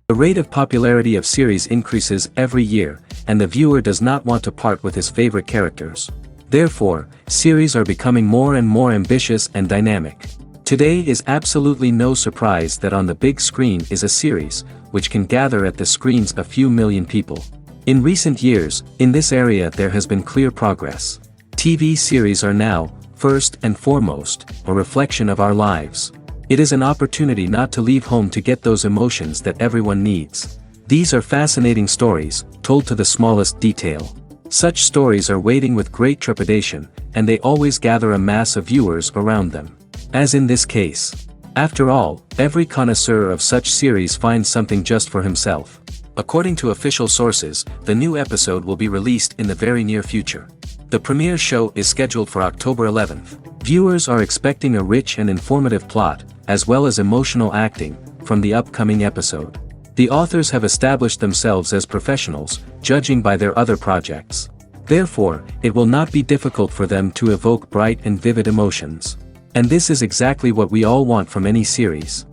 The rate of popularity of series increases every year, and the viewer does not want to part with his favorite characters. Therefore, series are becoming more and more ambitious and dynamic. Today is absolutely no surprise that on the big screen is a series, which can gather at the screens a few million people. In recent years, in this area there has been clear progress. TV series are now, first and foremost, a reflection of our lives. It is an opportunity not to leave home to get those emotions that everyone needs. These are fascinating stories, told to the smallest detail. Such stories are waiting with great trepidation, and they always gather a mass of viewers around them. As in this case. After all, every connoisseur of such series finds something just for himself. According to official sources, the new episode will be released in the very near future. The premiere show is scheduled for October 11th. Viewers are expecting a rich and informative plot, as well as emotional acting, from the upcoming episode. The authors have established themselves as professionals, judging by their other projects. Therefore, it will not be difficult for them to evoke bright and vivid emotions. And this is exactly what we all want from any series.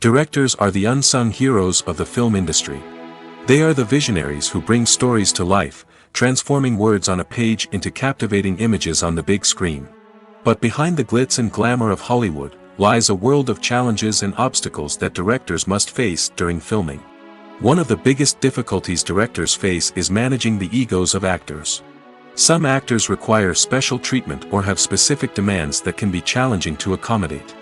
Directors are the unsung heroes of the film industry. They are the visionaries who bring stories to life, transforming words on a page into captivating images on the big screen. But behind the glitz and glamour of Hollywood, lies a world of challenges and obstacles that directors must face during filming. One of the biggest difficulties directors face is managing the egos of actors. Some actors require special treatment or have specific demands that can be challenging to accommodate.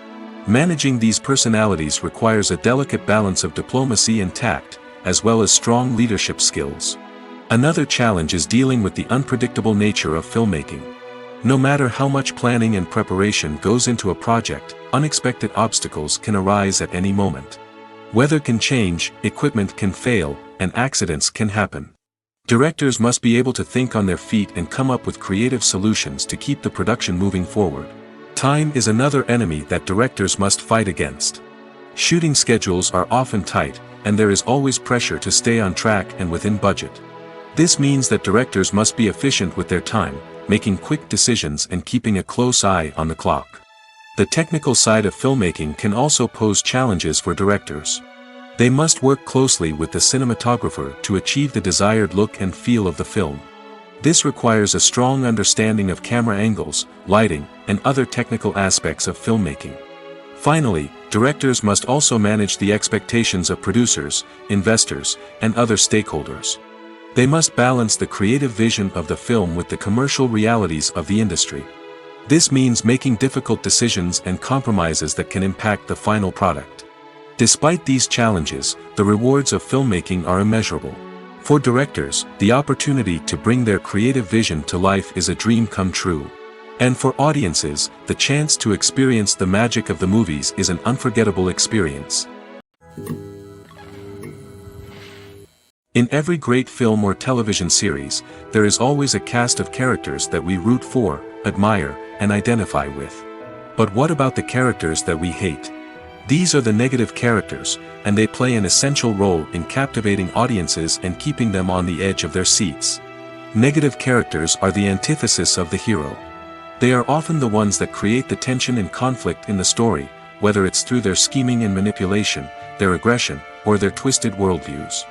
Managing these personalities requires a delicate balance of diplomacy and tact, as well as strong leadership skills. Another challenge is dealing with the unpredictable nature of filmmaking. No matter how much planning and preparation goes into a project, unexpected obstacles can arise at any moment. Weather can change, equipment can fail, and accidents can happen. Directors must be able to think on their feet and come up with creative solutions to keep the production moving forward. Time is another enemy that directors must fight against. Shooting schedules are often tight, and there is always pressure to stay on track and within budget. This means that directors must be efficient with their time, making quick decisions and keeping a close eye on the clock. The technical side of filmmaking can also pose challenges for directors. They must work closely with the cinematographer to achieve the desired look and feel of the film. This requires a strong understanding of camera angles, lighting, and other technical aspects of filmmaking. Finally, directors must also manage the expectations of producers, investors, and other stakeholders. They must balance the creative vision of the film with the commercial realities of the industry. This means making difficult decisions and compromises that can impact the final product. Despite these challenges, the rewards of filmmaking are immeasurable. For directors, the opportunity to bring their creative vision to life is a dream come true. And for audiences, the chance to experience the magic of the movies is an unforgettable experience. In every great film or television series, there is always a cast of characters that we root for, admire, and identify with. But what about the characters that we hate? These are the negative characters, and they play an essential role in captivating audiences and keeping them on the edge of their seats. Negative characters are the antithesis of the hero. They are often the ones that create the tension and conflict in the story, whether it's through their scheming and manipulation, their aggression, or their twisted worldviews.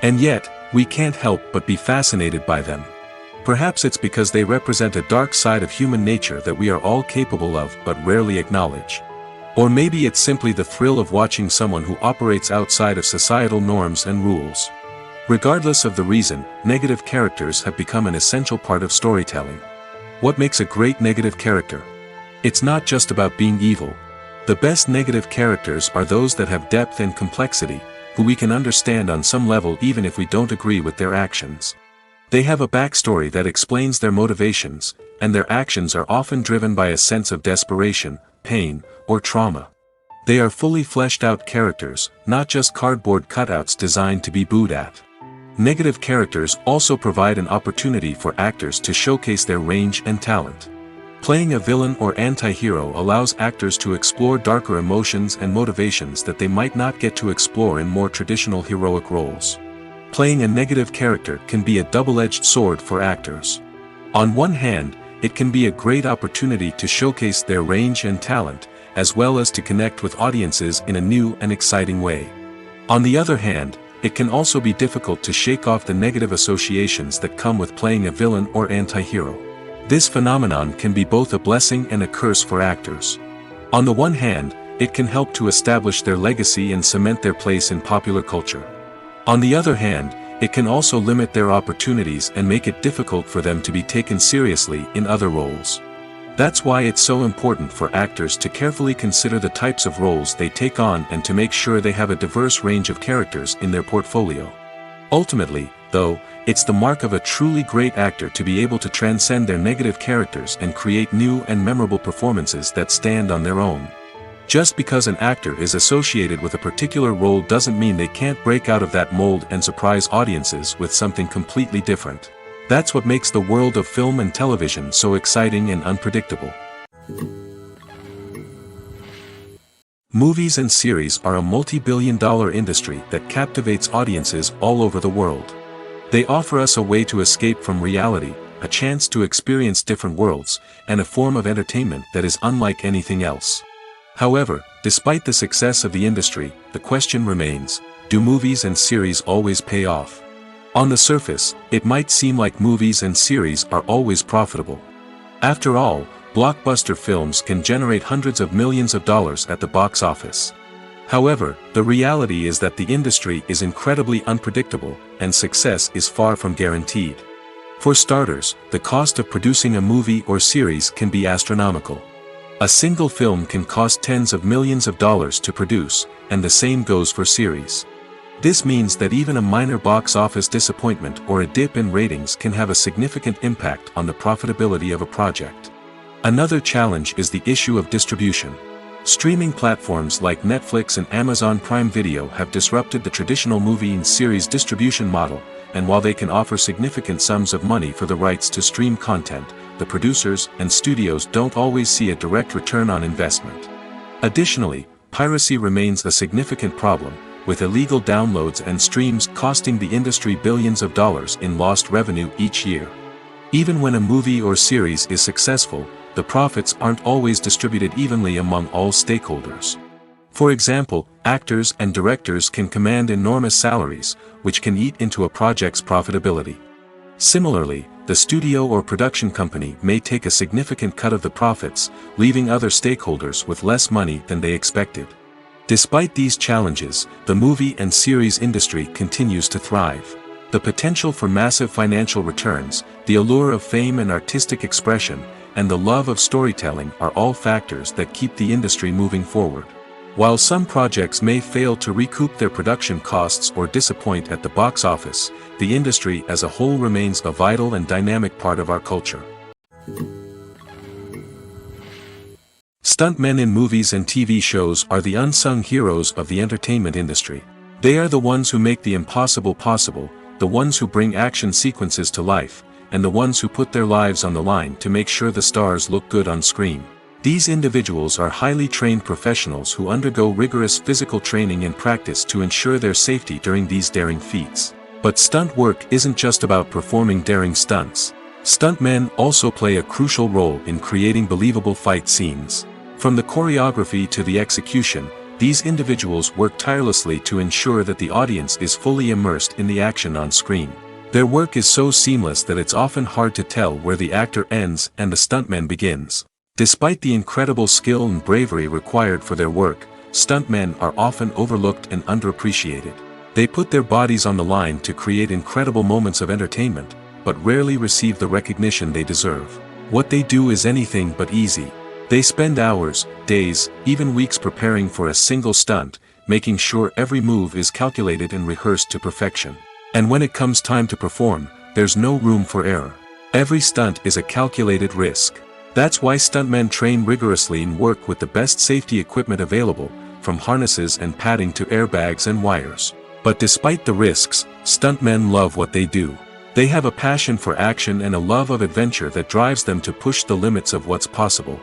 And yet, we can't help but be fascinated by them. Perhaps it's because they represent a dark side of human nature that we are all capable of but rarely acknowledge. Or maybe it's simply the thrill of watching someone who operates outside of societal norms and rules. Regardless of the reason, negative characters have become an essential part of storytelling. What makes a great negative character? It's not just about being evil. The best negative characters are those that have depth and complexity, who we can understand on some level even if we don't agree with their actions. They have a backstory that explains their motivations, and their actions are often driven by a sense of desperation, pain, or trauma. They are fully fleshed out characters, not just cardboard cutouts designed to be booed at. Negative characters also provide an opportunity for actors to showcase their range and talent. Playing a villain or anti-hero allows actors to explore darker emotions and motivations that they might not get to explore in more traditional heroic roles. Playing a negative character can be a double-edged sword for actors. On one hand, it can be a great opportunity to showcase their range and talent, as well as to connect with audiences in a new and exciting way. On the other hand, it can also be difficult to shake off the negative associations that come with playing a villain or anti-hero. This phenomenon can be both a blessing and a curse for actors. On the one hand, it can help to establish their legacy and cement their place in popular culture. On the other hand, it can also limit their opportunities and make it difficult for them to be taken seriously in other roles. That's why it's so important for actors to carefully consider the types of roles they take on and to make sure they have a diverse range of characters in their portfolio. Ultimately, though, it's the mark of a truly great actor to be able to transcend their negative characters and create new and memorable performances that stand on their own. Just because an actor is associated with a particular role doesn't mean they can't break out of that mold and surprise audiences with something completely different. That's what makes the world of film and television so exciting and unpredictable. Movies and series are a multi-billion-dollar industry that captivates audiences all over the world. They offer us a way to escape from reality, a chance to experience different worlds, and a form of entertainment that is unlike anything else. However, despite the success of the industry, the question remains, do movies and series always pay off? On the surface, it might seem like movies and series are always profitable. After all, blockbuster films can generate hundreds of millions of dollars at the box office. However, the reality is that the industry is incredibly unpredictable, and success is far from guaranteed. For starters, the cost of producing a movie or series can be astronomical. A single film can cost tens of millions of dollars to produce, and the same goes for series. This means that even a minor box office disappointment or a dip in ratings can have a significant impact on the profitability of a project. Another challenge is the issue of distribution. Streaming platforms like Netflix and Amazon Prime Video have disrupted the traditional movie and series distribution model, and while they can offer significant sums of money for the rights to stream content, the producers and studios don't always see a direct return on investment. Additionally, piracy remains a significant problem, with illegal downloads and streams costing the industry billions of dollars in lost revenue each year. Even when a movie or series is successful, the profits aren't always distributed evenly among all stakeholders. For example, actors and directors can command enormous salaries, which can eat into a project's profitability. Similarly, the studio or production company may take a significant cut of the profits, leaving other stakeholders with less money than they expected. Despite these challenges, the movie and series industry continues to thrive. The potential for massive financial returns, the allure of fame and artistic expression, and the love of storytelling are all factors that keep the industry moving forward. While some projects may fail to recoup their production costs or disappoint at the box office, the industry as a whole remains a vital and dynamic part of our culture. Stuntmen in movies and TV shows are the unsung heroes of the entertainment industry. They are the ones who make the impossible possible, the ones who bring action sequences to life, and the ones who put their lives on the line to make sure the stars look good on screen. These individuals are highly trained professionals who undergo rigorous physical training and practice to ensure their safety during these daring feats. But stunt work isn't just about performing daring stunts. Stuntmen also play a crucial role in creating believable fight scenes. From the choreography to the execution, these individuals work tirelessly to ensure that the audience is fully immersed in the action on screen. Their work is so seamless that it's often hard to tell where the actor ends and the stuntman begins. Despite the incredible skill and bravery required for their work, stuntmen are often overlooked and underappreciated. They put their bodies on the line to create incredible moments of entertainment, but rarely receive the recognition they deserve. What they do is anything but easy. They spend hours, days, even weeks preparing for a single stunt, making sure every move is calculated and rehearsed to perfection. And when it comes time to perform, there's no room for error. Every stunt is a calculated risk. That's why stuntmen train rigorously and work with the best safety equipment available, from harnesses and padding to airbags and wires. But despite the risks, stuntmen love what they do. They have a passion for action and a love of adventure that drives them to push the limits of what's possible.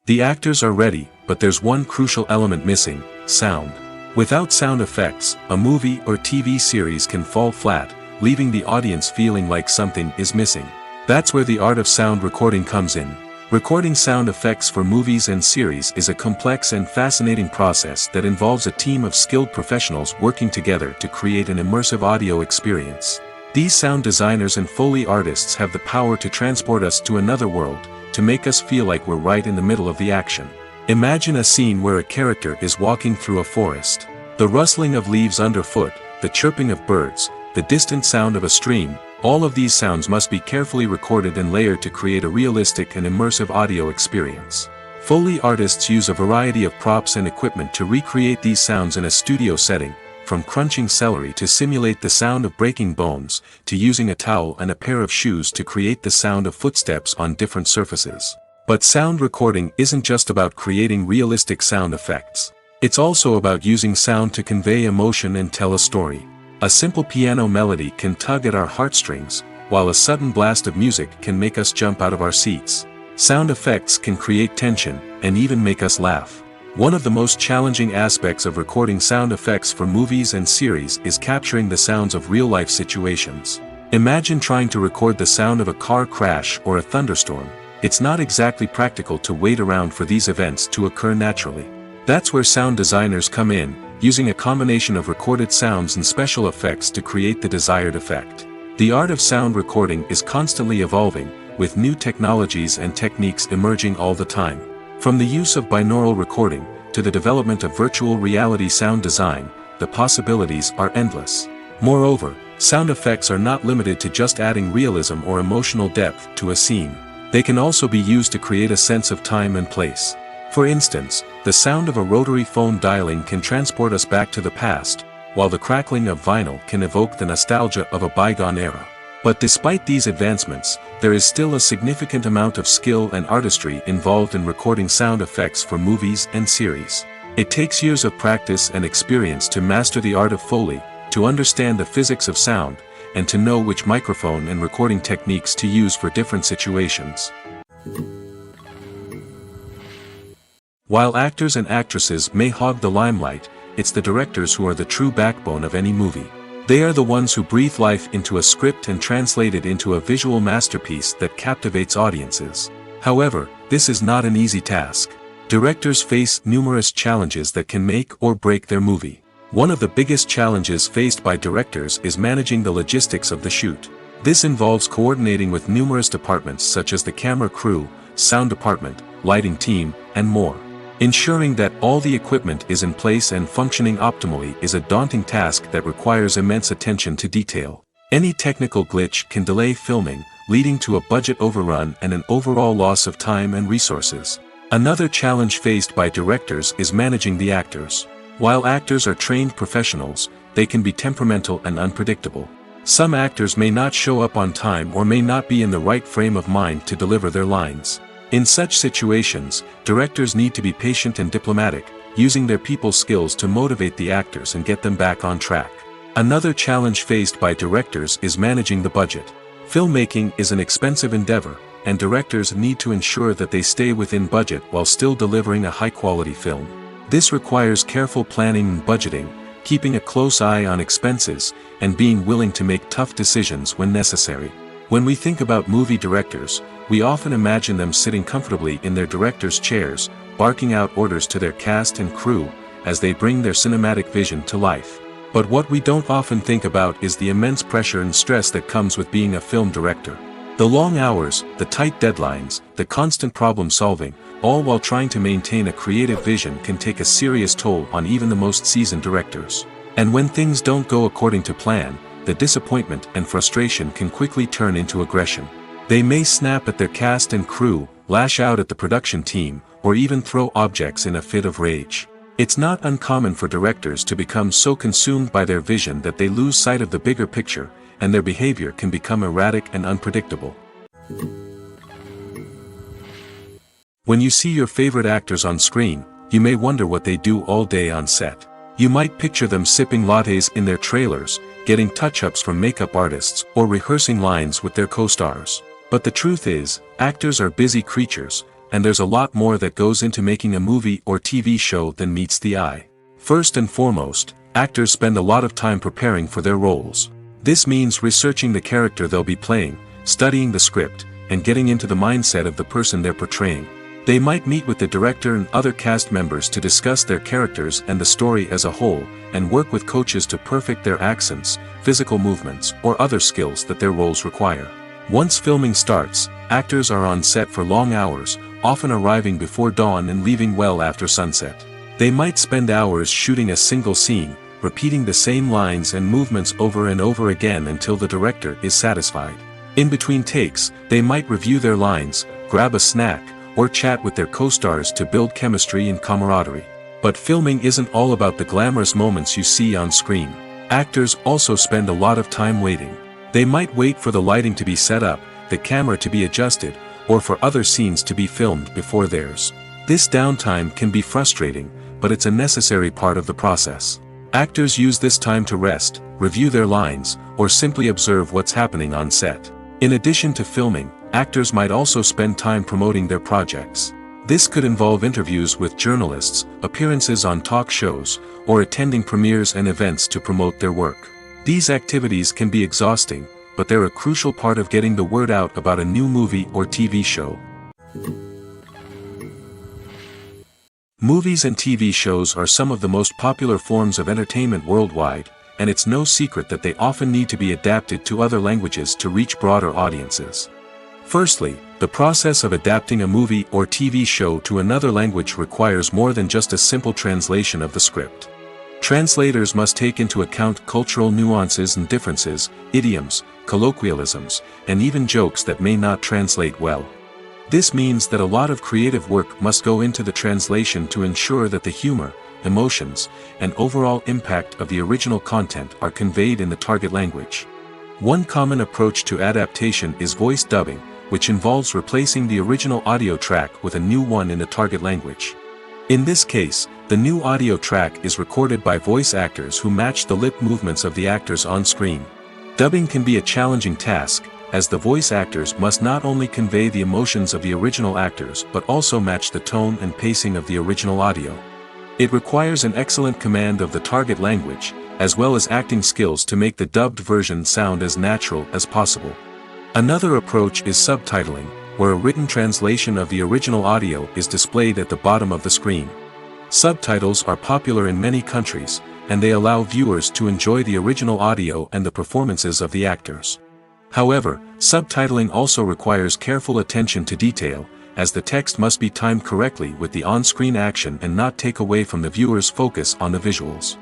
The actors are ready, but there's one crucial element missing: sound. Without sound effects, a movie or TV series can fall flat, leaving the audience feeling like something is missing. That's where the art of sound recording comes in. Recording sound effects for movies and series is a complex and fascinating process that involves a team of skilled professionals working together to create an immersive audio experience. These sound designers and Foley artists have the power to transport us to another world, to make us feel like we're right in the middle of the action. Imagine a scene where a character is walking through a forest. The rustling of leaves underfoot, the chirping of birds, the distant sound of a stream, all of these sounds must be carefully recorded and layered to create a realistic and immersive audio experience. Foley artists use a variety of props and equipment to recreate these sounds in a studio setting, from crunching celery to simulate the sound of breaking bones, to using a towel and a pair of shoes to create the sound of footsteps on different surfaces. But sound recording isn't just about creating realistic sound effects. It's also about using sound to convey emotion and tell a story. A simple piano melody can tug at our heartstrings, while a sudden blast of music can make us jump out of our seats. Sound effects can create tension, and even make us laugh. One of the most challenging aspects of recording sound effects for movies and series is capturing the sounds of real-life situations. Imagine trying to record the sound of a car crash or a thunderstorm. It's not exactly practical to wait around for these events to occur naturally. That's where sound designers come in, using a combination of recorded sounds and special effects to create the desired effect. The art of sound recording is constantly evolving, with new technologies and techniques emerging all the time. From the use of binaural recording, to the development of virtual reality sound design, the possibilities are endless. Moreover, sound effects are not limited to just adding realism or emotional depth to a scene. They can also be used to create a sense of time and place. For instance, the sound of a rotary phone dialing can transport us back to the past, while the crackling of vinyl can evoke the nostalgia of a bygone era. But despite these advancements, there is still a significant amount of skill and artistry involved in recording sound effects for movies and series. It takes years of practice and experience to master the art of Foley, to understand the physics of sound, and to know which microphone and recording techniques to use for different situations. While actors and actresses may hog the limelight, it's the directors who are the true backbone of any movie. They are the ones who breathe life into a script and translate it into a visual masterpiece that captivates audiences. However, this is not an easy task. Directors face numerous challenges that can make or break their movie. One of the biggest challenges faced by directors is managing the logistics of the shoot. This involves coordinating with numerous departments such as the camera crew, sound department, lighting team, and more. Ensuring that all the equipment is in place and functioning optimally is a daunting task that requires immense attention to detail. Any technical glitch can delay filming, leading to a budget overrun and an overall loss of time and resources. Another challenge faced by directors is managing the actors. While actors are trained professionals, they can be temperamental and unpredictable. Some actors may not show up on time or may not be in the right frame of mind to deliver their lines. In such situations, directors need to be patient and diplomatic, using their people skills to motivate the actors and get them back on track. Another challenge faced by directors is managing the budget. Filmmaking is an expensive endeavor, and directors need to ensure that they stay within budget while still delivering a high-quality film. This requires careful planning and budgeting, keeping a close eye on expenses, and being willing to make tough decisions when necessary. When we think about movie directors, we often imagine them sitting comfortably in their director's chairs, barking out orders to their cast and crew, as they bring their cinematic vision to life. But what we don't often think about is the immense pressure and stress that comes with being a film director. The long hours, the tight deadlines, the constant problem solving, all while trying to maintain a creative vision can take a serious toll on even the most seasoned directors. And when things don't go according to plan, the disappointment and frustration can quickly turn into aggression. They may snap at their cast and crew, lash out at the production team, or even throw objects in a fit of rage. It's not uncommon for directors to become so consumed by their vision that they lose sight of the bigger picture, and their behavior can become erratic and unpredictable. When you see your favorite actors on screen, you may wonder what they do all day on set. You might picture them sipping lattes in their trailers, getting touch-ups from makeup artists, or rehearsing lines with their co-stars. But the truth is, actors are busy creatures, and there's a lot more that goes into making a movie or TV show than meets the eye. First and foremost, actors spend a lot of time preparing for their roles. This means researching the character they'll be playing, studying the script, and getting into the mindset of the person they're portraying. They might meet with the director and other cast members to discuss their characters and the story as a whole, and work with coaches to perfect their accents, physical movements, or other skills that their roles require. Once filming starts, actors are on set for long hours, often arriving before dawn and leaving well after sunset. They might spend hours shooting a single scene, repeating the same lines and movements over and over again until the director is satisfied. In between takes, they might review their lines, grab a snack, or chat with their co-stars to build chemistry and camaraderie. But filming isn't all about the glamorous moments you see on screen. Actors also spend a lot of time waiting. They might wait for the lighting to be set up, the camera to be adjusted, or for other scenes to be filmed before theirs. This downtime can be frustrating, but it's a necessary part of the process. Actors use this time to rest, review their lines, or simply observe what's happening on set. In addition to filming, actors might also spend time promoting their projects. This could involve interviews with journalists, appearances on talk shows, or attending premieres and events to promote their work. These activities can be exhausting, but they're a crucial part of getting the word out about a new movie or TV show. Movies and TV shows are some of the most popular forms of entertainment worldwide, and it's no secret that they often need to be adapted to other languages to reach broader audiences. Firstly, the process of adapting a movie or TV show to another language requires more than just a simple translation of the script. Translators must take into account cultural nuances and differences, idioms, colloquialisms, and even jokes that may not translate well. This means that a lot of creative work must go into the translation to ensure that the humor, emotions, and overall impact of the original content are conveyed in the target language. One common approach to adaptation is voice dubbing, which involves replacing the original audio track with a new one in the target language. In this case, the new audio track is recorded by voice actors who match the lip movements of the actors on screen. Dubbing can be a challenging task, as the voice actors must not only convey the emotions of the original actors but also match the tone and pacing of the original audio. It requires an excellent command of the target language, as well as acting skills to make the dubbed version sound as natural as possible. Another approach is subtitling, where a written translation of the original audio is displayed at the bottom of the screen. Subtitles are popular in many countries, and they allow viewers to enjoy the original audio and the performances of the actors. However, subtitling also requires careful attention to detail, as the text must be timed correctly with the on-screen action and not take away from the viewer's focus on the visuals.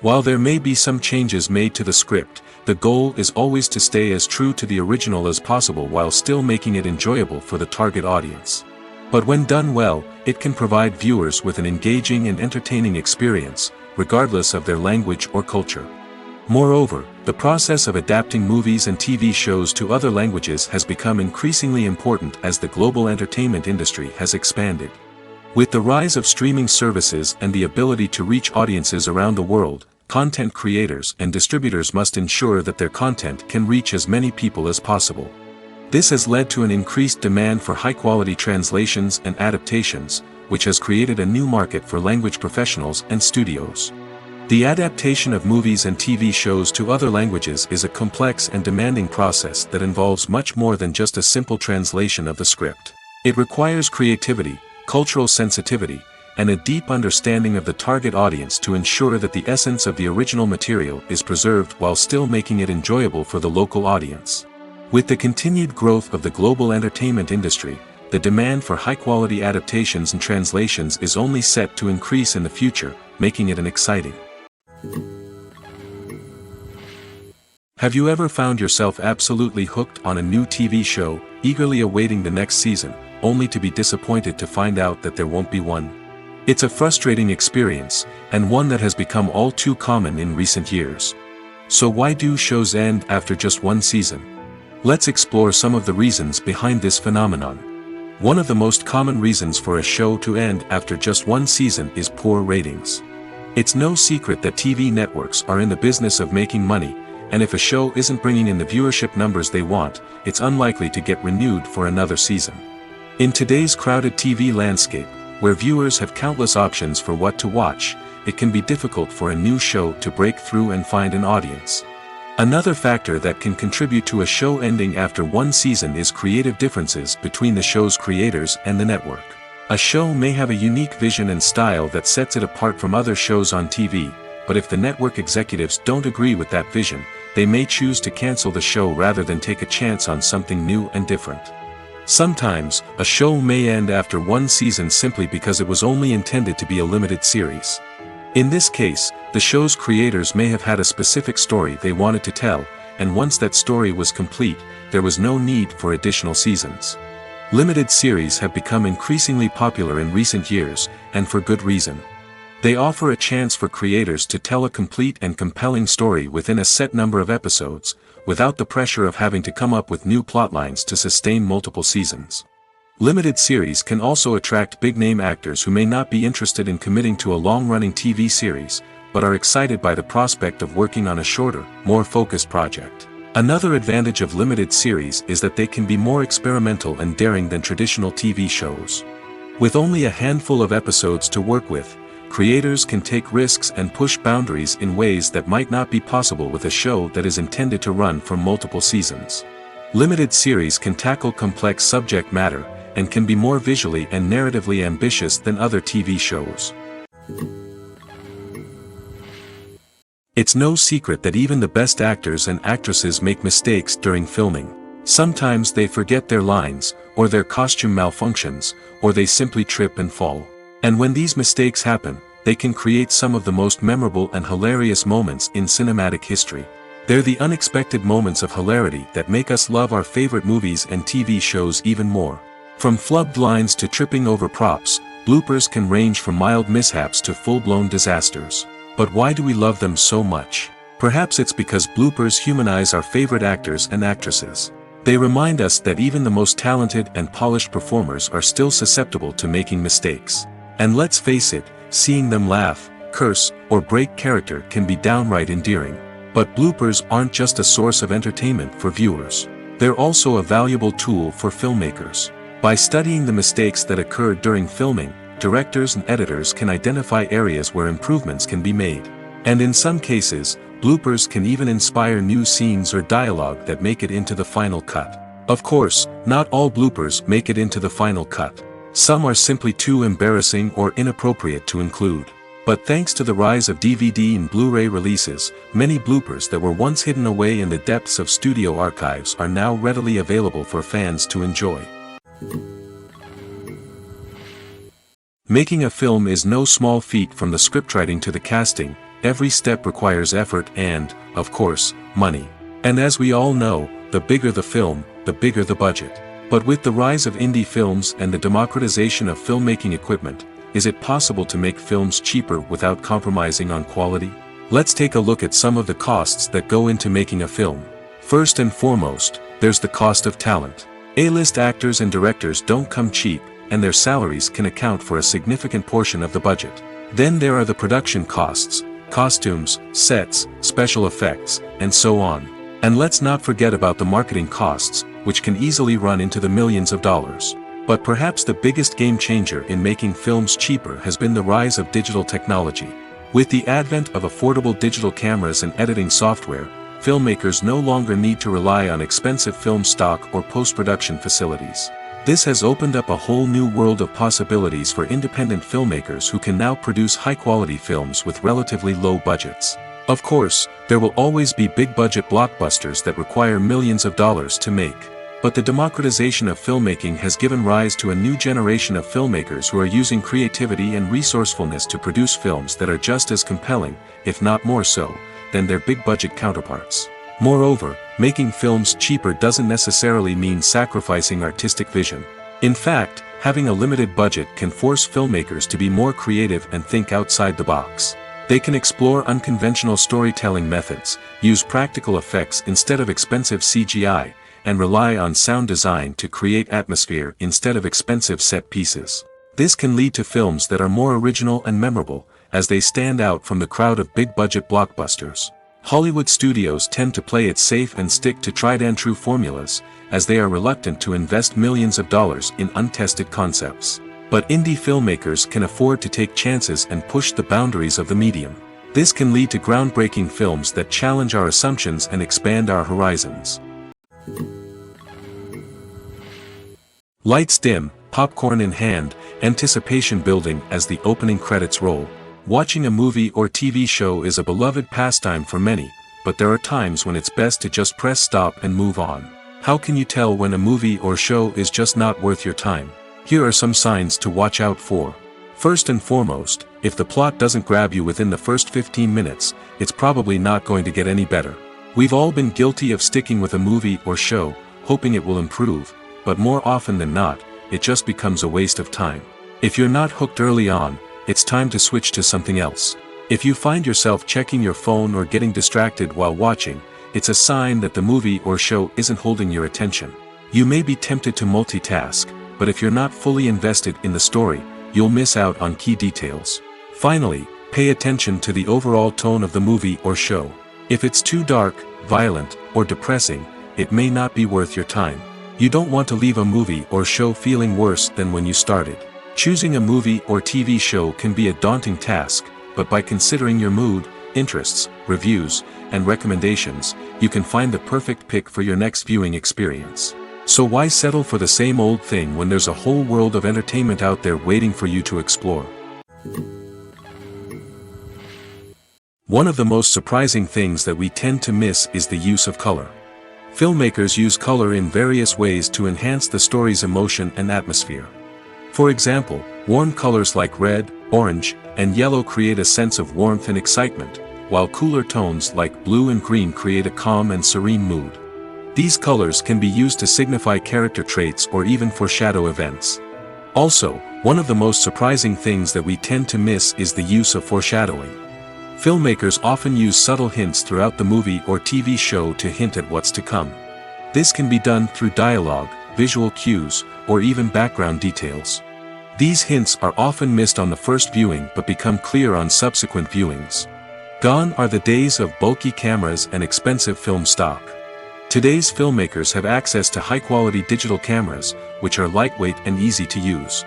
While there may be some changes made to the script, the goal is always to stay as true to the original as possible while still making it enjoyable for the target audience. But when done well, it can provide viewers with an engaging and entertaining experience, regardless of their language or culture. Moreover, the process of adapting movies and TV shows to other languages has become increasingly important as the global entertainment industry has expanded. With the rise of streaming services and the ability to reach audiences around the world, content creators and distributors must ensure that their content can reach as many people as possible. This has led to an increased demand for high-quality translations and adaptations, which has created a new market for language professionals and studios. The adaptation of movies and TV shows to other languages is a complex and demanding process that involves much more than just a simple translation of the script. It requires creativity, cultural sensitivity, and a deep understanding of the target audience to ensure that the essence of the original material is preserved while still making it enjoyable for the local audience. With the continued growth of the global entertainment industry, the demand for high-quality adaptations and translations is only set to increase in the future, making it an exciting. Have you ever found yourself absolutely hooked on a new TV show, eagerly awaiting the next season, only to be disappointed to find out that there won't be one? It's a frustrating experience, and one that has become all too common in recent years. So why do shows end after just one season? Let's explore some of the reasons behind this phenomenon. One of the most common reasons for a show to end after just one season is poor ratings. It's no secret that TV networks are in the business of making money, and if a show isn't bringing in the viewership numbers they want, it's unlikely to get renewed for another season. In today's crowded TV landscape, where viewers have countless options for what to watch, it can be difficult for a new show to break through and find an audience. Another factor that can contribute to a show ending after one season is creative differences between the show's creators and the network. A show may have a unique vision and style that sets it apart from other shows on TV, but if the network executives don't agree with that vision, they may choose to cancel the show rather than take a chance on something new and different. Sometimes, a show may end after one season simply because it was only intended to be a limited series. In this case, the show's creators may have had a specific story they wanted to tell, and once that story was complete, there was no need for additional seasons. Limited series have become increasingly popular in recent years, and for good reason. They offer a chance for creators to tell a complete and compelling story within a set number of episodes, without the pressure of having to come up with new plotlines to sustain multiple seasons. Limited series can also attract big-name actors who may not be interested in committing to a long-running TV series, but are excited by the prospect of working on a shorter, more focused project. Another advantage of limited series is that they can be more experimental and daring than traditional TV shows. With only a handful of episodes to work with, creators can take risks and push boundaries in ways that might not be possible with a show that is intended to run for multiple seasons. Limited series can tackle complex subject matter, and can be more visually and narratively ambitious than other TV shows. It's no secret that even the best actors and actresses make mistakes during filming. Sometimes they forget their lines, or their costume malfunctions, or they simply trip and fall. And when these mistakes happen, they can create some of the most memorable and hilarious moments in cinematic history. They're the unexpected moments of hilarity that make us love our favorite movies and TV shows even more. From flubbed lines to tripping over props, bloopers can range from mild mishaps to full-blown disasters. But why do we love them so much? Perhaps it's because bloopers humanize our favorite actors and actresses. They remind us that even the most talented and polished performers are still susceptible to making mistakes. And let's face it, seeing them laugh, curse, or break character can be downright endearing. But bloopers aren't just a source of entertainment for viewers. They're also a valuable tool for filmmakers. By studying the mistakes that occurred during filming, directors and editors can identify areas where improvements can be made. And in some cases, bloopers can even inspire new scenes or dialogue that make it into the final cut. Of course, not all bloopers make it into the final cut. Some are simply too embarrassing or inappropriate to include. But thanks to the rise of DVD and Blu-ray releases, many bloopers that were once hidden away in the depths of studio archives are now readily available for fans to enjoy. Making a film is no small feat. From the scriptwriting to the casting, every step requires effort and, of course, money. And as we all know, the bigger the film, the bigger the budget. But with the rise of indie films and the democratization of filmmaking equipment, is it possible to make films cheaper without compromising on quality? Let's take a look at some of the costs that go into making a film. First and foremost, there's the cost of talent. A-list actors and directors don't come cheap, and their salaries can account for a significant portion of the budget. Then there are the production costs, costumes, sets, special effects, and so on. And let's not forget about the marketing costs, which can easily run into the millions of dollars. But perhaps the biggest game changer in making films cheaper has been the rise of digital technology. With the advent of affordable digital cameras and editing software, filmmakers no longer need to rely on expensive film stock or post-production facilities. This has opened up a whole new world of possibilities for independent filmmakers who can now produce high-quality films with relatively low budgets. Of course, there will always be big-budget blockbusters that require millions of dollars to make. But the democratization of filmmaking has given rise to a new generation of filmmakers who are using creativity and resourcefulness to produce films that are just as compelling, if not more so, than their big-budget counterparts. Moreover, making films cheaper doesn't necessarily mean sacrificing artistic vision. In fact, having a limited budget can force filmmakers to be more creative and think outside the box. They can explore unconventional storytelling methods, use practical effects instead of expensive CGI, and rely on sound design to create atmosphere instead of expensive set pieces. This can lead to films that are more original and memorable, as they stand out from the crowd of big-budget blockbusters. Hollywood studios tend to play it safe and stick to tried-and-true formulas, as they are reluctant to invest millions of dollars in untested concepts. But indie filmmakers can afford to take chances and push the boundaries of the medium. This can lead to groundbreaking films that challenge our assumptions and expand our horizons. Lights dim, popcorn in hand, anticipation building as the opening credits roll. Watching a movie or TV show is a beloved pastime for many, but there are times when it's best to just press stop and move on. How can you tell when a movie or show is just not worth your time? Here are some signs to watch out for. First and foremost, if the plot doesn't grab you within the first 15 minutes, it's probably not going to get any better. We've all been guilty of sticking with a movie or show, hoping it will improve, but more often than not, it just becomes a waste of time. If you're not hooked early on, it's time to switch to something else. If you find yourself checking your phone or getting distracted while watching, it's a sign that the movie or show isn't holding your attention. You may be tempted to multitask, but if you're not fully invested in the story, you'll miss out on key details. Finally, pay attention to the overall tone of the movie or show. If it's too dark, violent, or depressing, it may not be worth your time. You don't want to leave a movie or show feeling worse than when you started. Choosing a movie or TV show can be a daunting task, but by considering your mood, interests, reviews, and recommendations, you can find the perfect pick for your next viewing experience. So why settle for the same old thing when there's a whole world of entertainment out there waiting for you to explore? One of the most surprising things that we tend to miss is the use of color. Filmmakers use color in various ways to enhance the story's emotion and atmosphere. For example, warm colors like red, orange, and yellow create a sense of warmth and excitement, while cooler tones like blue and green create a calm and serene mood. These colors can be used to signify character traits or even foreshadow events. Also, one of the most surprising things that we tend to miss is the use of foreshadowing. Filmmakers often use subtle hints throughout the movie or TV show to hint at what's to come. This can be done through dialogue, visual cues, or even background details. These hints are often missed on the first viewing but become clear on subsequent viewings. Gone are the days of bulky cameras and expensive film stock. Today's filmmakers have access to high-quality digital cameras, which are lightweight and easy to use.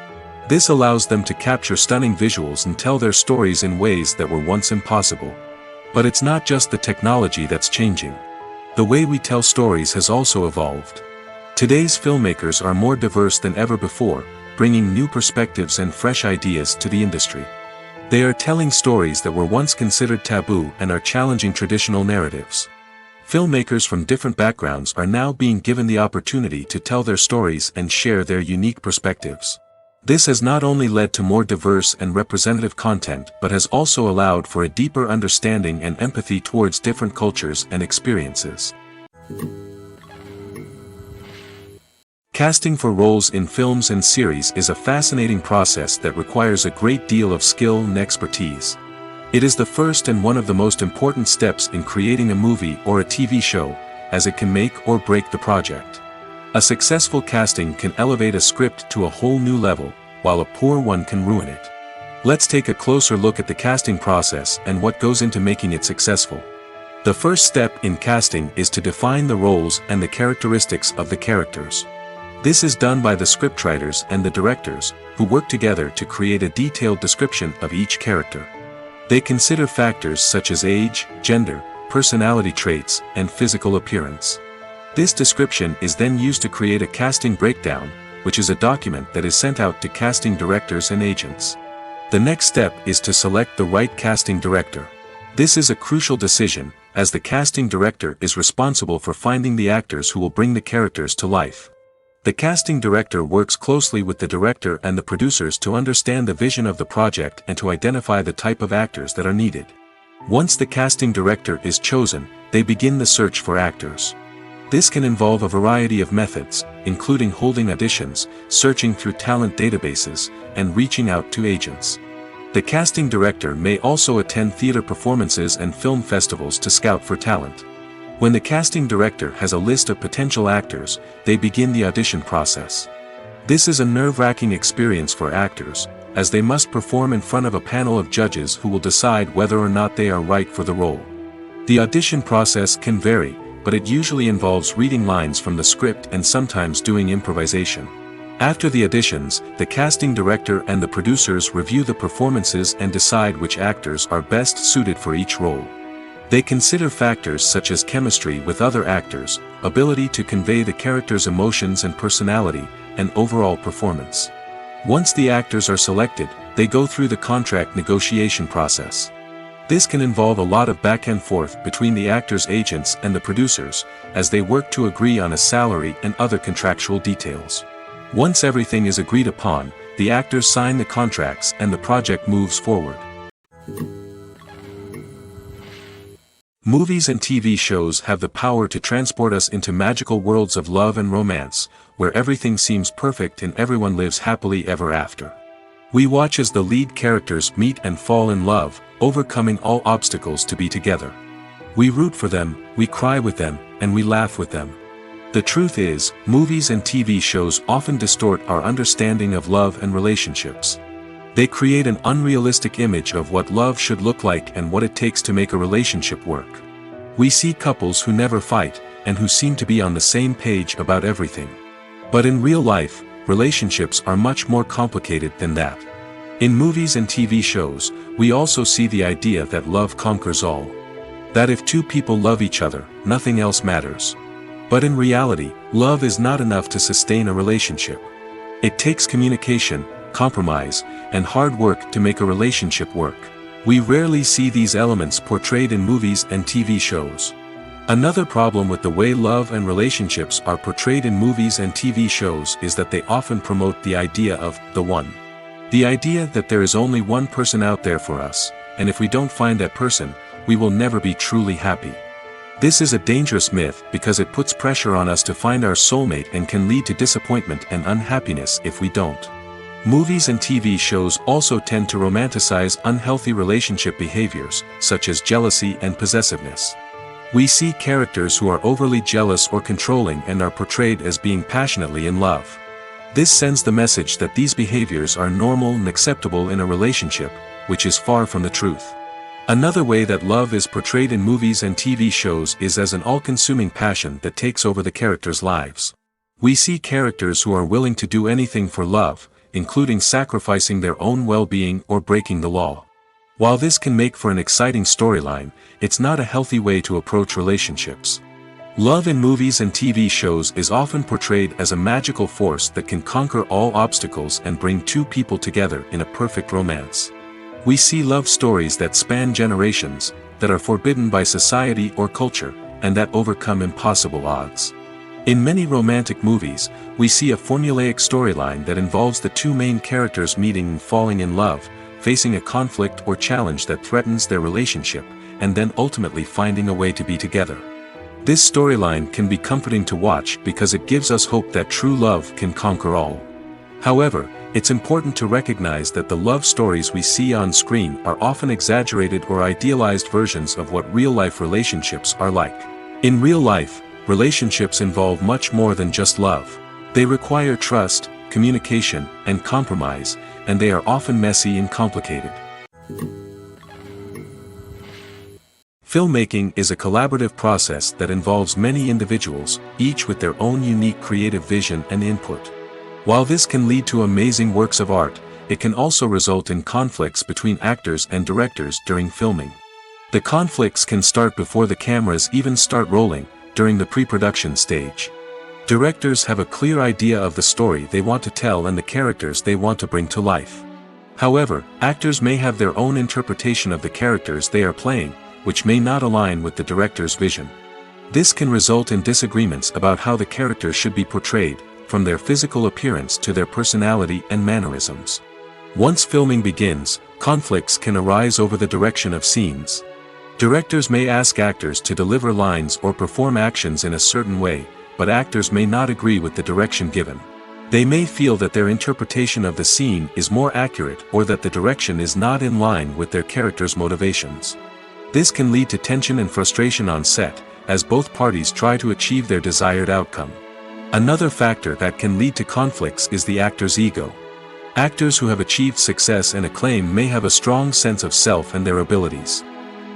This allows them to capture stunning visuals and tell their stories in ways that were once impossible. But it's not just the technology that's changing. The way we tell stories has also evolved. Today's filmmakers are more diverse than ever before, bringing new perspectives and fresh ideas to the industry. They are telling stories that were once considered taboo and are challenging traditional narratives. Filmmakers from different backgrounds are now being given the opportunity to tell their stories and share their unique perspectives. This has not only led to more diverse and representative content but has also allowed for a deeper understanding and empathy towards different cultures and experiences. Casting for roles in films and series is a fascinating process that requires a great deal of skill and expertise. It is the first and one of the most important steps in creating a movie or a TV show, as it can make or break the project. A successful casting can elevate a script to a whole new level, while a poor one can ruin it. Let's take a closer look at the casting process and what goes into making it successful. The first step in casting is to define the roles and the characteristics of the characters. This is done by the scriptwriters and the directors, who work together to create a detailed description of each character. They consider factors such as age, gender, personality traits, and physical appearance. This description is then used to create a casting breakdown, which is a document that is sent out to casting directors and agents. The next step is to select the right casting director. This is a crucial decision, as the casting director is responsible for finding the actors who will bring the characters to life. The casting director works closely with the director and the producers to understand the vision of the project and to identify the type of actors that are needed. Once the casting director is chosen, they begin the search for actors. This can involve a variety of methods, including holding auditions, searching through talent databases, and reaching out to agents. The casting director may also attend theater performances and film festivals to scout for talent. When the casting director has a list of potential actors, they begin the audition process. This is a nerve-wracking experience for actors, as they must perform in front of a panel of judges who will decide whether or not they are right for the role. The audition process can vary, but it usually involves reading lines from the script and sometimes doing improvisation. After the auditions, the casting director and the producers review the performances and decide which actors are best suited for each role. They consider factors such as chemistry with other actors, ability to convey the character's emotions and personality, and overall performance. Once the actors are selected, they go through the contract negotiation process. This can involve a lot of back and forth between the actors' agents and the producers, as they work to agree on a salary and other contractual details. Once everything is agreed upon, the actors sign the contracts and the project moves forward. Movies and TV shows have the power to transport us into magical worlds of love and romance, where everything seems perfect and everyone lives happily ever after. We watch as the lead characters meet and fall in love, overcoming all obstacles to be together. We root for them, we cry with them, and we laugh with them. The truth is, movies and TV shows often distort our understanding of love and relationships. They create an unrealistic image of what love should look like and what it takes to make a relationship work. We see couples who never fight, and who seem to be on the same page about everything. But in real life, relationships are much more complicated than that. In movies and TV shows, we also see the idea that love conquers all. That if two people love each other, nothing else matters. But in reality, love is not enough to sustain a relationship. It takes communication, compromise, and hard work to make a relationship work. We rarely see these elements portrayed in movies and TV shows. Another problem with the way love and relationships are portrayed in movies and TV shows is that they often promote the idea of the one. The idea that there is only one person out there for us, and if we don't find that person, we will never be truly happy. This is a dangerous myth because it puts pressure on us to find our soulmate and can lead to disappointment and unhappiness if we don't. Movies and TV shows also tend to romanticize unhealthy relationship behaviors, such as jealousy and possessiveness. We see characters who are overly jealous or controlling and are portrayed as being passionately in love. This sends the message that these behaviors are normal and acceptable in a relationship, which is far from the truth. Another way that love is portrayed in movies and TV shows is as an all-consuming passion that takes over the characters' lives. We see characters who are willing to do anything for love, including sacrificing their own well-being or breaking the law. While this can make for an exciting storyline, it's not a healthy way to approach relationships. Love in movies and TV shows is often portrayed as a magical force that can conquer all obstacles and bring two people together in a perfect romance. We see love stories that span generations, that are forbidden by society or culture, and that overcome impossible odds. In many romantic movies, we see a formulaic storyline that involves the two main characters meeting and falling in love, facing a conflict or challenge that threatens their relationship, and then ultimately finding a way to be together. This storyline can be comforting to watch because it gives us hope that true love can conquer all. However, it's important to recognize that the love stories we see on screen are often exaggerated or idealized versions of what real-life relationships are like. In real life, relationships involve much more than just love. They require trust, communication, and compromise, and they are often messy and complicated. Filmmaking is a collaborative process that involves many individuals, each with their own unique creative vision and input. While this can lead to amazing works of art, it can also result in conflicts between actors and directors during filming. The conflicts can start before the cameras even start rolling, during the pre-production stage. Directors have a clear idea of the story they want to tell and the characters they want to bring to life. However, actors may have their own interpretation of the characters they are playing, which may not align with the director's vision. This can result in disagreements about how the characters should be portrayed, from their physical appearance to their personality and mannerisms. Once filming begins, conflicts can arise over the direction of scenes. Directors may ask actors to deliver lines or perform actions in a certain way, but actors may not agree with the direction given. They may feel that their interpretation of the scene is more accurate or that the direction is not in line with their character's motivations. This can lead to tension and frustration on set, as both parties try to achieve their desired outcome. Another factor that can lead to conflicts is the actor's ego. Actors who have achieved success and acclaim may have a strong sense of self and their abilities.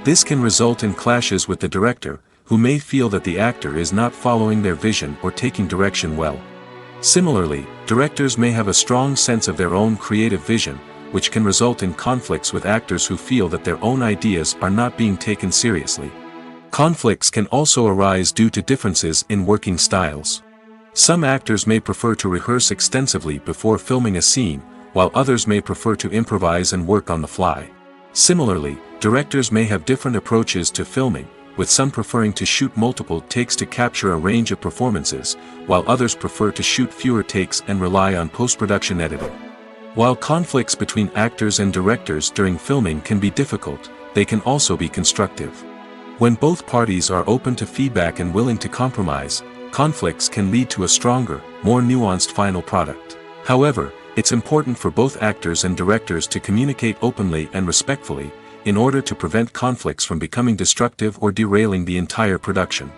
This can result in clashes with the director, who may feel that the actor is not following their vision or taking direction well. Similarly, directors may have a strong sense of their own creative vision, which can result in conflicts with actors who feel that their own ideas are not being taken seriously. Conflicts can also arise due to differences in working styles. Some actors may prefer to rehearse extensively before filming a scene, while others may prefer to improvise and work on the fly. Similarly, directors may have different approaches to filming, with some preferring to shoot multiple takes to capture a range of performances, while others prefer to shoot fewer takes and rely on post-production editing. While conflicts between actors and directors during filming can be difficult, they can also be constructive. When both parties are open to feedback and willing to compromise, conflicts can lead to a stronger, more nuanced final product. However, it's important for both actors and directors to communicate openly and respectfully, in order to prevent conflicts from becoming destructive or derailing the entire production.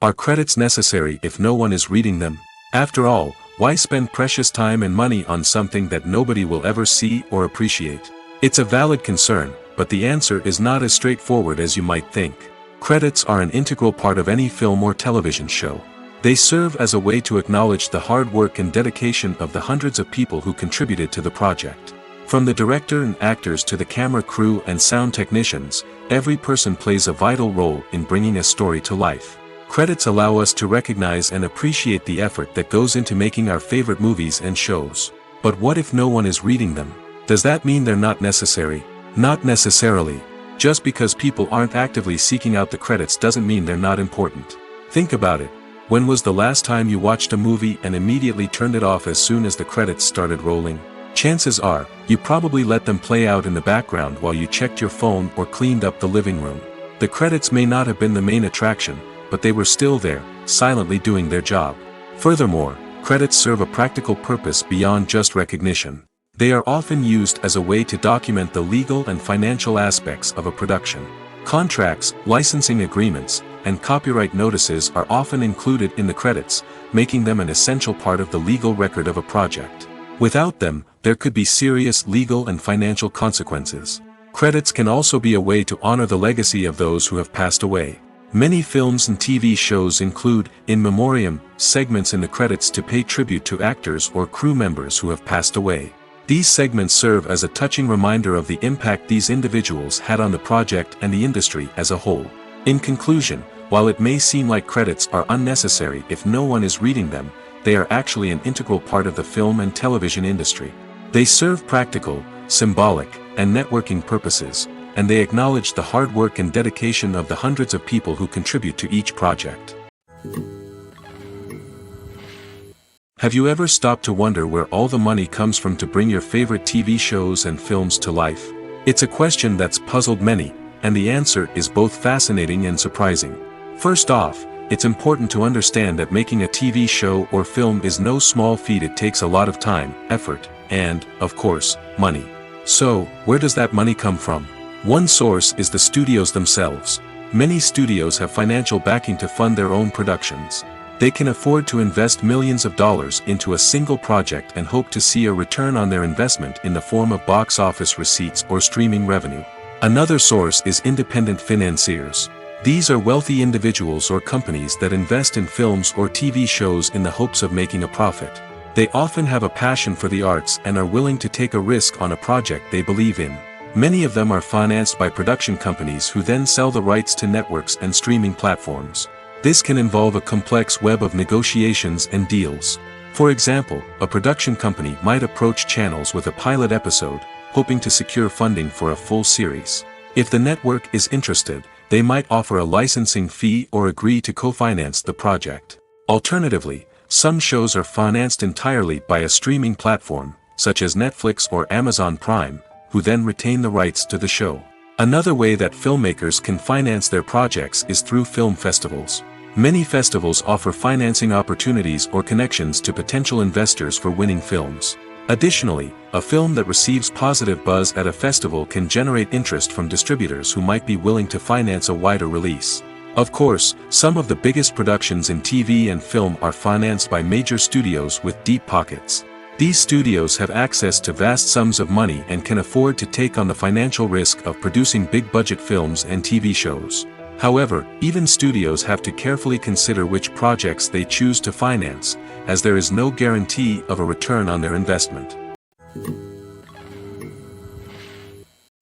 Are credits necessary if no one is reading them? After all, why spend precious time and money on something that nobody will ever see or appreciate? It's a valid concern, but the answer is not as straightforward as you might think. Credits are an integral part of any film or television show. They serve as a way to acknowledge the hard work and dedication of the hundreds of people who contributed to the project. From the director and actors to the camera crew and sound technicians, every person plays a vital role in bringing a story to life. Credits allow us to recognize and appreciate the effort that goes into making our favorite movies and shows. But what if no one is reading them? Does that mean they're not necessary? Not necessarily. Just because people aren't actively seeking out the credits doesn't mean they're not important. Think about it. When was the last time you watched a movie and immediately turned it off as soon as the credits started rolling? Chances are, you probably let them play out in the background while you checked your phone or cleaned up the living room. The credits may not have been the main attraction, but they were still there, silently doing their job. Furthermore, credits serve a practical purpose beyond just recognition. They are often used as a way to document the legal and financial aspects of a production. Contracts, licensing agreements, and copyright notices are often included in the credits, making them an essential part of the legal record of a project. Without them, there could be serious legal and financial consequences. Credits can also be a way to honor the legacy of those who have passed away. Many films and TV shows include in memoriam segments in the credits to pay tribute to actors or crew members who have passed away. These segments serve as a touching reminder of the impact these individuals had on the project and the industry as a whole. In conclusion, while it may seem like credits are unnecessary if no one is reading them, they are actually an integral part of the film and television industry. They serve practical, symbolic, and networking purposes, and they acknowledge the hard work and dedication of the hundreds of people who contribute to each project. Have you ever stopped to wonder where all the money comes from to bring your favorite TV shows and films to life? It's a question that's puzzled many, and the answer is both fascinating and surprising. First off, it's important to understand that making a TV show or film is no small feat. It takes a lot of time, effort, and, of course, money. So, where does that money come from? One source is the studios themselves. Many studios have financial backing to fund their own productions. They can afford to invest millions of dollars into a single project and hope to see a return on their investment in the form of box office receipts or streaming revenue. Another source is independent financiers. These are wealthy individuals or companies that invest in films or TV shows in the hopes of making a profit. They often have a passion for the arts and are willing to take a risk on a project they believe in. Many of them are financed by production companies who then sell the rights to networks and streaming platforms. This can involve a complex web of negotiations and deals. For example, a production company might approach channels with a pilot episode, hoping to secure funding for a full series. If the network is interested, they might offer a licensing fee or agree to co-finance the project. Alternatively, some shows are financed entirely by a streaming platform, such as Netflix or Amazon Prime, who then retain the rights to the show. Another way that filmmakers can finance their projects is through film festivals. Many festivals offer financing opportunities or connections to potential investors for winning films. Additionally, a film that receives positive buzz at a festival can generate interest from distributors who might be willing to finance a wider release. Of course, some of the biggest productions in TV and film are financed by major studios with deep pockets. These studios have access to vast sums of money and can afford to take on the financial risk of producing big-budget films and TV shows. However, even studios have to carefully consider which projects they choose to finance, as there is no guarantee of a return on their investment.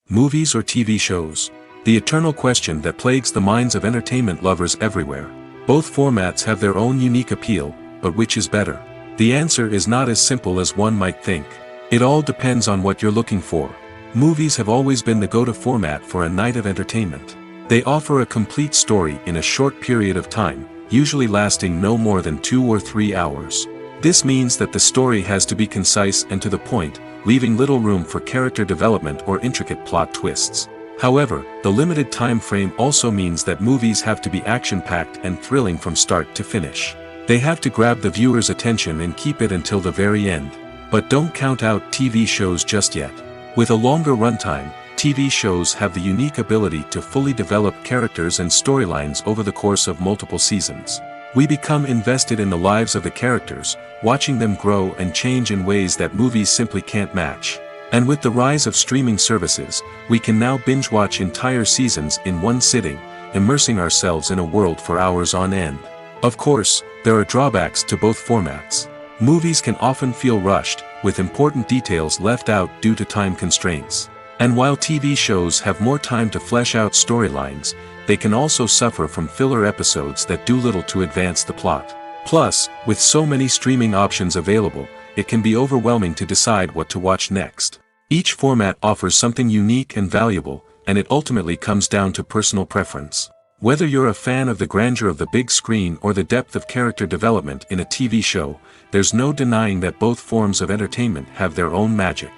Movies or TV shows? The eternal question that plagues the minds of entertainment lovers everywhere. Both formats have their own unique appeal, but which is better? The answer is not as simple as one might think. It all depends on what you're looking for. Movies have always been the go-to format for a night of entertainment. They offer a complete story in a short period of time, usually lasting no more than 2 or 3 hours. This means that the story has to be concise and to the point, leaving little room for character development or intricate plot twists. However, the limited time frame also means that movies have to be action-packed and thrilling from start to finish. They have to grab the viewer's attention and keep it until the very end. But don't count out TV shows just yet. With a longer runtime, TV shows have the unique ability to fully develop characters and storylines over the course of multiple seasons. We become invested in the lives of the characters, watching them grow and change in ways that movies simply can't match. And with the rise of streaming services, we can now binge-watch entire seasons in one sitting, immersing ourselves in a world for hours on end. Of course, there are drawbacks to both formats. Movies can often feel rushed, with important details left out due to time constraints. And while TV shows have more time to flesh out storylines, they can also suffer from filler episodes that do little to advance the plot. Plus, with so many streaming options available, it can be overwhelming to decide what to watch next. Each format offers something unique and valuable, and it ultimately comes down to personal preference. Whether you're a fan of the grandeur of the big screen or the depth of character development in a TV show, there's no denying that both forms of entertainment have their own magic.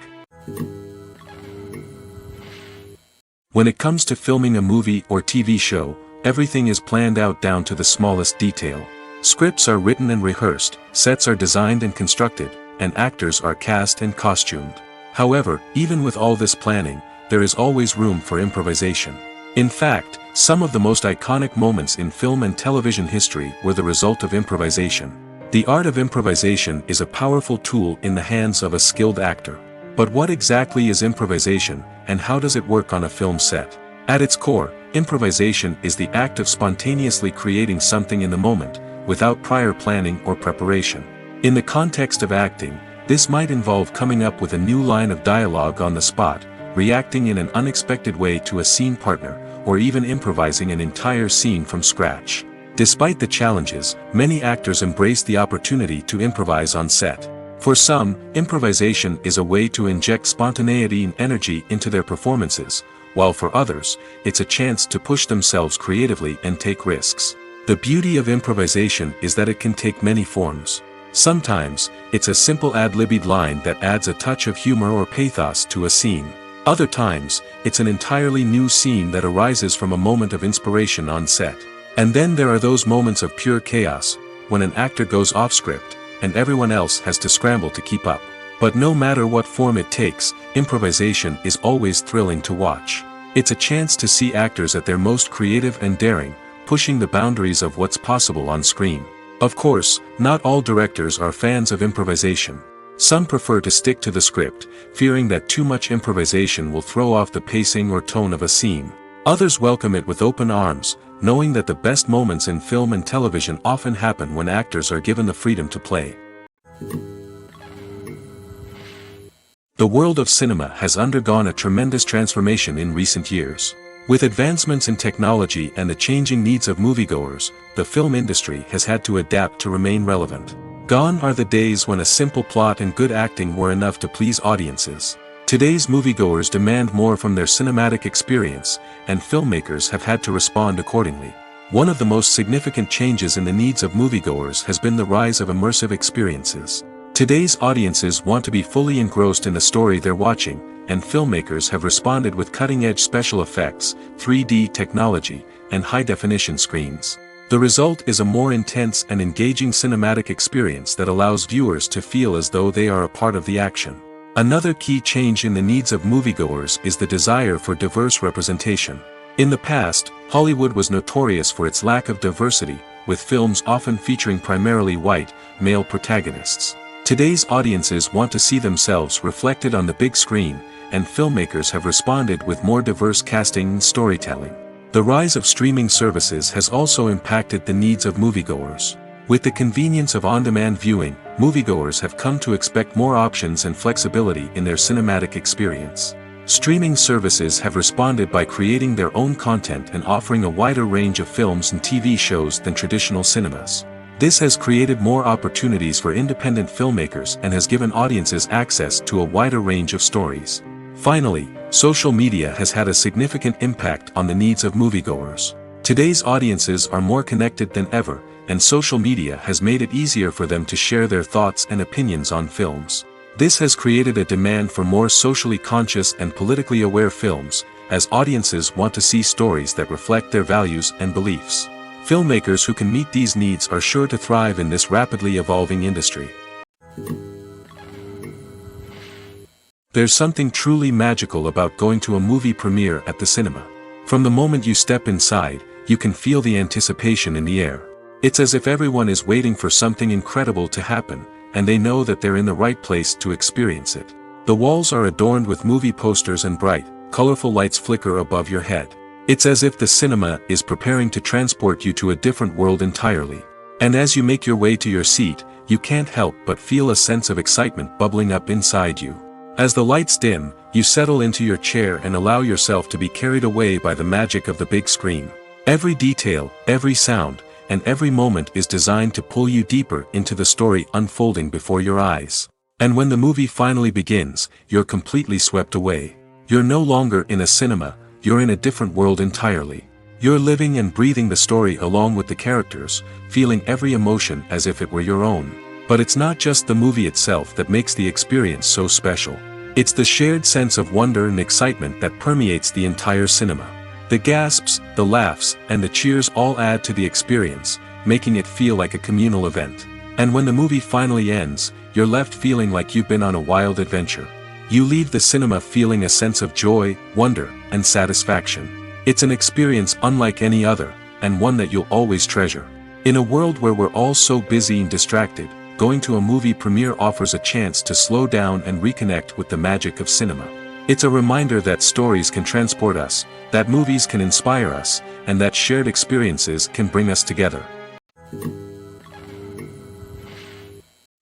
When it comes to filming a movie or TV show, everything is planned out down to the smallest detail. Scripts are written and rehearsed, sets are designed and constructed, and actors are cast and costumed. However, even with all this planning, there is always room for improvisation. In fact, some of the most iconic moments in film and television history were the result of improvisation. The art of improvisation is a powerful tool in the hands of a skilled actor. But what exactly is improvisation, and how does it work on a film set? At its core, improvisation is the act of spontaneously creating something in the moment, without prior planning or preparation. In the context of acting, this might involve coming up with a new line of dialogue on the spot, reacting in an unexpected way to a scene partner, or even improvising an entire scene from scratch. Despite the challenges, many actors embrace the opportunity to improvise on set. For some, improvisation is a way to inject spontaneity and energy into their performances, while for others, it's a chance to push themselves creatively and take risks. The beauty of improvisation is that it can take many forms. Sometimes, it's a simple ad-libbed line that adds a touch of humor or pathos to a scene. Other times, it's an entirely new scene that arises from a moment of inspiration on set. And then there are those moments of pure chaos, when an actor goes off script, and everyone else has to scramble to keep up. But no matter what form it takes, improvisation is always thrilling to watch. It's a chance to see actors at their most creative and daring, pushing the boundaries of what's possible on screen. Of course, not all directors are fans of improvisation. Some prefer to stick to the script, fearing that too much improvisation will throw off the pacing or tone of a scene. Others welcome it with open arms, knowing that the best moments in film and television often happen when actors are given the freedom to play. The world of cinema has undergone a tremendous transformation in recent years. With advancements in technology and the changing needs of moviegoers, the film industry has had to adapt to remain relevant. Gone are the days when a simple plot and good acting were enough to please audiences. Today's moviegoers demand more from their cinematic experience, and filmmakers have had to respond accordingly. One of the most significant changes in the needs of moviegoers has been the rise of immersive experiences. Today's audiences want to be fully engrossed in the story they're watching, and filmmakers have responded with cutting-edge special effects, 3D technology, and high-definition screens. The result is a more intense and engaging cinematic experience that allows viewers to feel as though they are a part of the action. Another key change in the needs of moviegoers is the desire for diverse representation. In the past, Hollywood was notorious for its lack of diversity, with films often featuring primarily white, male protagonists. Today's audiences want to see themselves reflected on the big screen, and filmmakers have responded with more diverse casting and storytelling. The rise of streaming services has also impacted the needs of moviegoers. With the convenience of on-demand viewing, moviegoers have come to expect more options and flexibility in their cinematic experience. Streaming services have responded by creating their own content and offering a wider range of films and TV shows than traditional cinemas. This has created more opportunities for independent filmmakers and has given audiences access to a wider range of stories. Finally, social media has had a significant impact on the needs of moviegoers. Today's audiences are more connected than ever, and social media has made it easier for them to share their thoughts and opinions on films. This has created a demand for more socially conscious and politically aware films, as audiences want to see stories that reflect their values and beliefs. Filmmakers who can meet these needs are sure to thrive in this rapidly evolving industry. There's something truly magical about going to a movie premiere at the cinema. From the moment you step inside, you can feel the anticipation in the air. It's as if everyone is waiting for something incredible to happen, and they know that they're in the right place to experience it. The walls are adorned with movie posters and bright, colorful lights flicker above your head. It's as if the cinema is preparing to transport you to a different world entirely. And as you make your way to your seat, you can't help but feel a sense of excitement bubbling up inside you. As the lights dim, you settle into your chair and allow yourself to be carried away by the magic of the big screen. Every detail, every sound, and every moment is designed to pull you deeper into the story unfolding before your eyes. And when the movie finally begins, you're completely swept away. You're no longer in a cinema, you're in a different world entirely. You're living and breathing the story along with the characters, feeling every emotion as if it were your own. But it's not just the movie itself that makes the experience so special. It's the shared sense of wonder and excitement that permeates the entire cinema. The gasps, the laughs, and the cheers all add to the experience, making it feel like a communal event. And when the movie finally ends, you're left feeling like you've been on a wild adventure. You leave the cinema feeling a sense of joy, wonder, and satisfaction. It's an experience unlike any other, and one that you'll always treasure. In a world where we're all so busy and distracted, going to a movie premiere offers a chance to slow down and reconnect with the magic of cinema. It's a reminder that stories can transport us, that movies can inspire us, and that shared experiences can bring us together.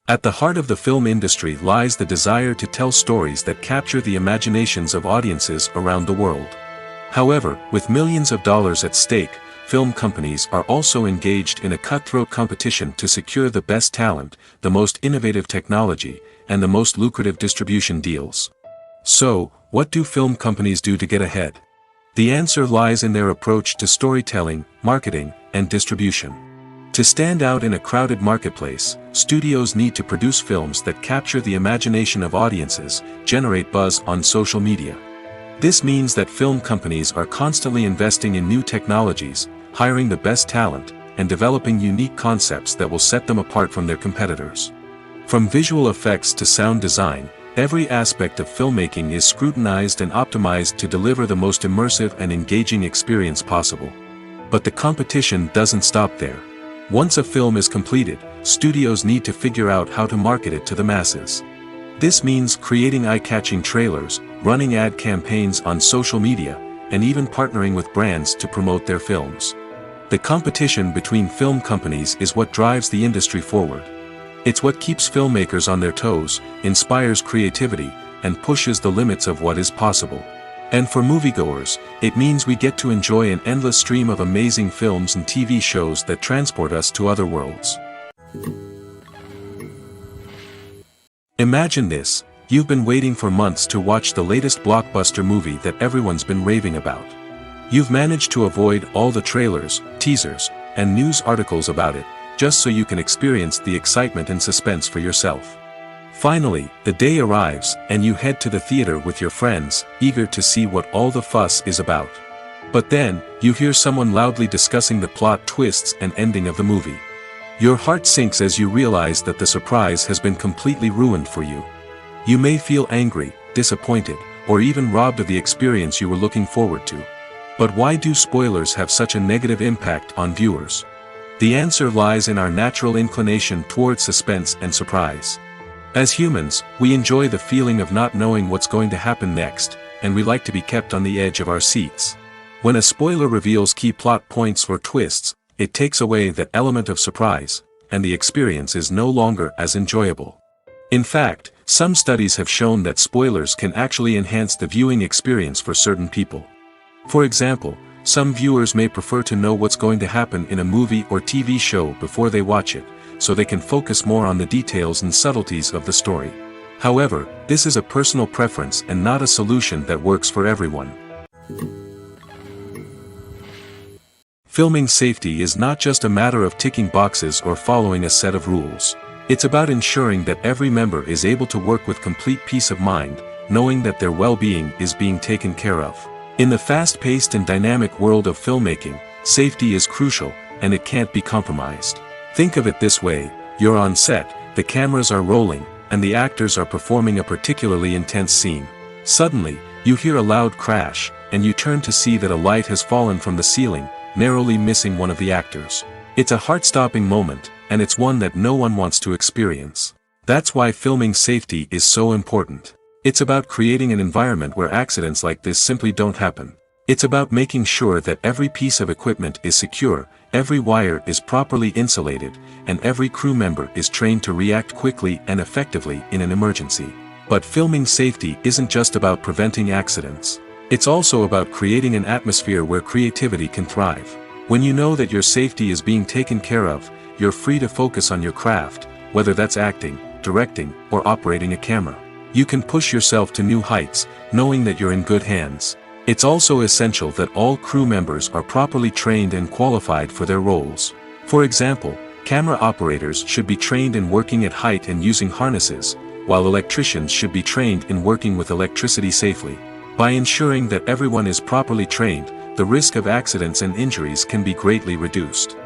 At the heart of the film industry lies the desire to tell stories that capture the imaginations of audiences around the world. However, with millions of dollars at stake, film companies are also engaged in a cutthroat competition to secure the best talent, the most innovative technology, and the most lucrative distribution deals. So, what do film companies do to get ahead? The answer lies in their approach to storytelling, marketing, and distribution. To stand out in a crowded marketplace, studios need to produce films that capture the imagination of audiences, generate buzz on social media. This means that film companies are constantly investing in new technologies, hiring the best talent, and developing unique concepts that will set them apart from their competitors. From visual effects to sound design, every aspect of filmmaking is scrutinized and optimized to deliver the most immersive and engaging experience possible. But the competition doesn't stop there. Once a film is completed, studios need to figure out how to market it to the masses. This means creating eye-catching trailers, running ad campaigns on social media, and even partnering with brands to promote their films. The competition between film companies is what drives the industry forward. It's what keeps filmmakers on their toes, inspires creativity, and pushes the limits of what is possible. And for moviegoers, it means we get to enjoy an endless stream of amazing films and TV shows that transport us to other worlds. Imagine this: you've been waiting for months to watch the latest blockbuster movie that everyone's been raving about. You've managed to avoid all the trailers, teasers, and news articles about it, just so you can experience the excitement and suspense for yourself. Finally, the day arrives, and you head to the theater with your friends, eager to see what all the fuss is about. But then, you hear someone loudly discussing the plot twists and ending of the movie. Your heart sinks as you realize that the surprise has been completely ruined for you. You may feel angry, disappointed, or even robbed of the experience you were looking forward to. But why do spoilers have such a negative impact on viewers? The answer lies in our natural inclination towards suspense and surprise. As humans, we enjoy the feeling of not knowing what's going to happen next, and we like to be kept on the edge of our seats. When a spoiler reveals key plot points or twists, it takes away that element of surprise, and the experience is no longer as enjoyable. In fact, some studies have shown that spoilers can actually enhance the viewing experience for certain people. For example, some viewers may prefer to know what's going to happen in a movie or TV show before they watch it, so they can focus more on the details and subtleties of the story. However, this is a personal preference and not a solution that works for everyone. Filming safety is not just a matter of ticking boxes or following a set of rules. It's about ensuring that every member is able to work with complete peace of mind, knowing that their well-being is being taken care of. In the fast-paced and dynamic world of filmmaking, safety is crucial, and it can't be compromised. Think of it this way: you're on set, the cameras are rolling, and the actors are performing a particularly intense scene. Suddenly, you hear a loud crash, and you turn to see that a light has fallen from the ceiling, narrowly missing one of the actors. It's a heart-stopping moment, and it's one that no one wants to experience. That's why filming safety is so important. It's about creating an environment where accidents like this simply don't happen. It's about making sure that every piece of equipment is secure, every wire is properly insulated, and every crew member is trained to react quickly and effectively in an emergency. But filming safety isn't just about preventing accidents. It's also about creating an atmosphere where creativity can thrive. When you know that your safety is being taken care of, you're free to focus on your craft, whether that's acting, directing, or operating a camera. You can push yourself to new heights, knowing that you're in good hands. It's also essential that all crew members are properly trained and qualified for their roles. For example, camera operators should be trained in working at height and using harnesses, while electricians should be trained in working with electricity safely. By ensuring that everyone is properly trained, the risk of accidents and injuries can be greatly reduced.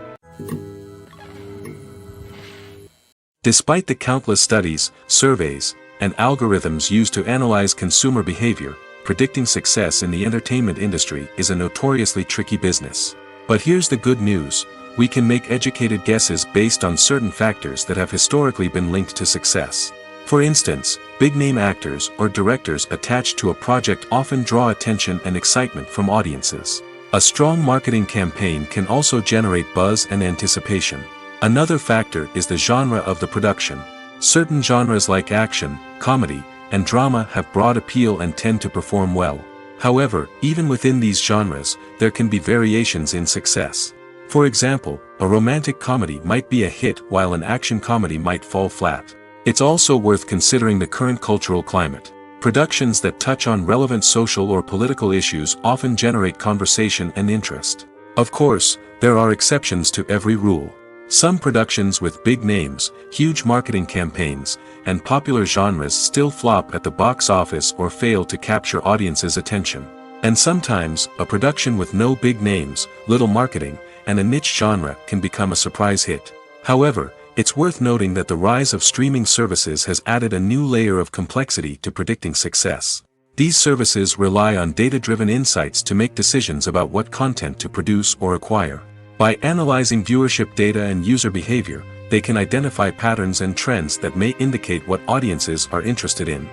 Despite the countless studies, surveys, and algorithms used to analyze consumer behavior, predicting success in the entertainment industry is a notoriously tricky business. But here's the good news: we can make educated guesses based on certain factors that have historically been linked to success. For instance, big-name actors or directors attached to a project often draw attention and excitement from audiences. A strong marketing campaign can also generate buzz and anticipation. Another factor is the genre of the production. Certain genres like action, comedy, and drama have broad appeal and tend to perform well. However, even within these genres, there can be variations in success. For example, a romantic comedy might be a hit while an action comedy might fall flat. It's also worth considering the current cultural climate. Productions that touch on relevant social or political issues often generate conversation and interest. Of course, there are exceptions to every rule. Some productions with big names, huge marketing campaigns, and popular genres still flop at the box office or fail to capture audiences' attention. And sometimes, a production with no big names, little marketing, and a niche genre can become a surprise hit. However, it's worth noting that the rise of streaming services has added a new layer of complexity to predicting success. These services rely on data-driven insights to make decisions about what content to produce or acquire. By analyzing viewership data and user behavior, they can identify patterns and trends that may indicate what audiences are interested in.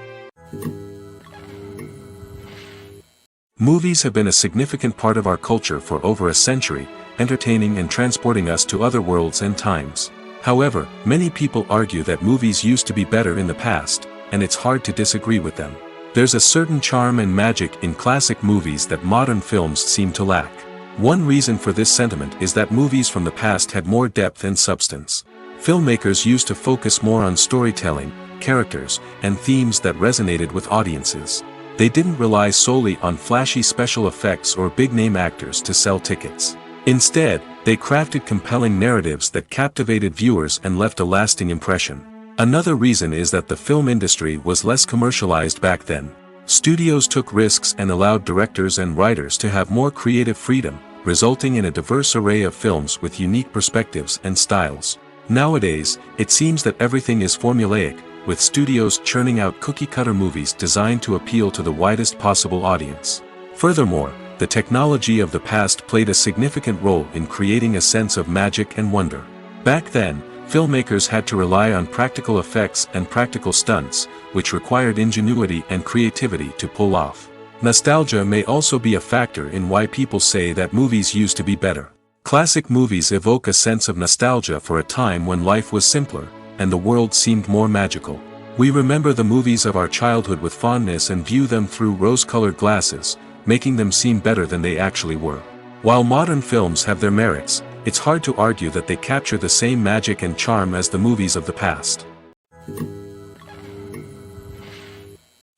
Movies have been a significant part of our culture for over a century, entertaining and transporting us to other worlds and times. However, many people argue that movies used to be better in the past, and it's hard to disagree with them. There's a certain charm and magic in classic movies that modern films seem to lack. One reason for this sentiment is that movies from the past had more depth and substance. Filmmakers used to focus more on storytelling, characters, and themes that resonated with audiences. They didn't rely solely on flashy special effects or big-name actors to sell tickets. Instead, they crafted compelling narratives that captivated viewers and left a lasting impression. Another reason is that the film industry was less commercialized back then. Studios took risks and allowed directors and writers to have more creative freedom, resulting in a diverse array of films with unique perspectives and styles. Nowadays, it seems that everything is formulaic, with studios churning out cookie-cutter movies designed to appeal to the widest possible audience. Furthermore, the technology of the past played a significant role in creating a sense of magic and wonder. Back then, filmmakers had to rely on practical effects and practical stunts, which required ingenuity and creativity to pull off. Nostalgia may also be a factor in why people say that movies used to be better. Classic movies evoke a sense of nostalgia for a time when life was simpler, and the world seemed more magical. We remember the movies of our childhood with fondness and view them through rose-colored glasses, making them seem better than they actually were. While modern films have their merits, it's hard to argue that they capture the same magic and charm as the movies of the past.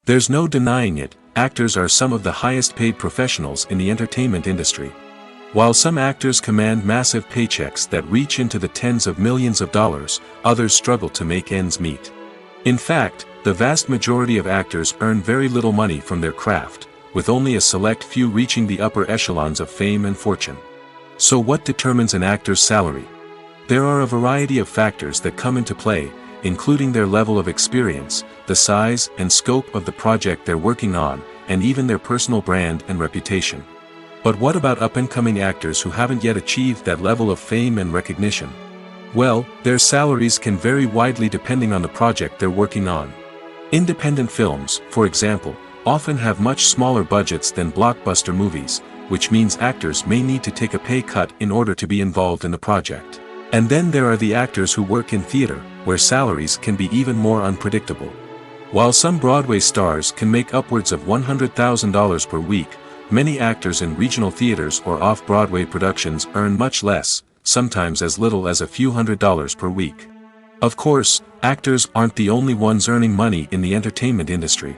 There's no denying it, actors are some of the highest-paid professionals in the entertainment industry. While some actors command massive paychecks that reach into the tens of millions of dollars, others struggle to make ends meet. In fact, the vast majority of actors earn very little money from their craft, with only a select few reaching the upper echelons of fame and fortune. So what determines an actor's salary? There are a variety of factors that come into play, including their level of experience, the size and scope of the project they're working on, and even their personal brand and reputation. But what about up-and-coming actors who haven't yet achieved that level of fame and recognition? Well, their salaries can vary widely depending on the project they're working on. Independent films, for example, often have much smaller budgets than blockbuster movies, which means actors may need to take a pay cut in order to be involved in the project. And then there are the actors who work in theater, where salaries can be even more unpredictable. While some Broadway stars can make upwards of $100,000 per week, many actors in regional theaters or off-Broadway productions earn much less, sometimes as little as a few $100s per week. Of course, actors aren't the only ones earning money in the entertainment industry.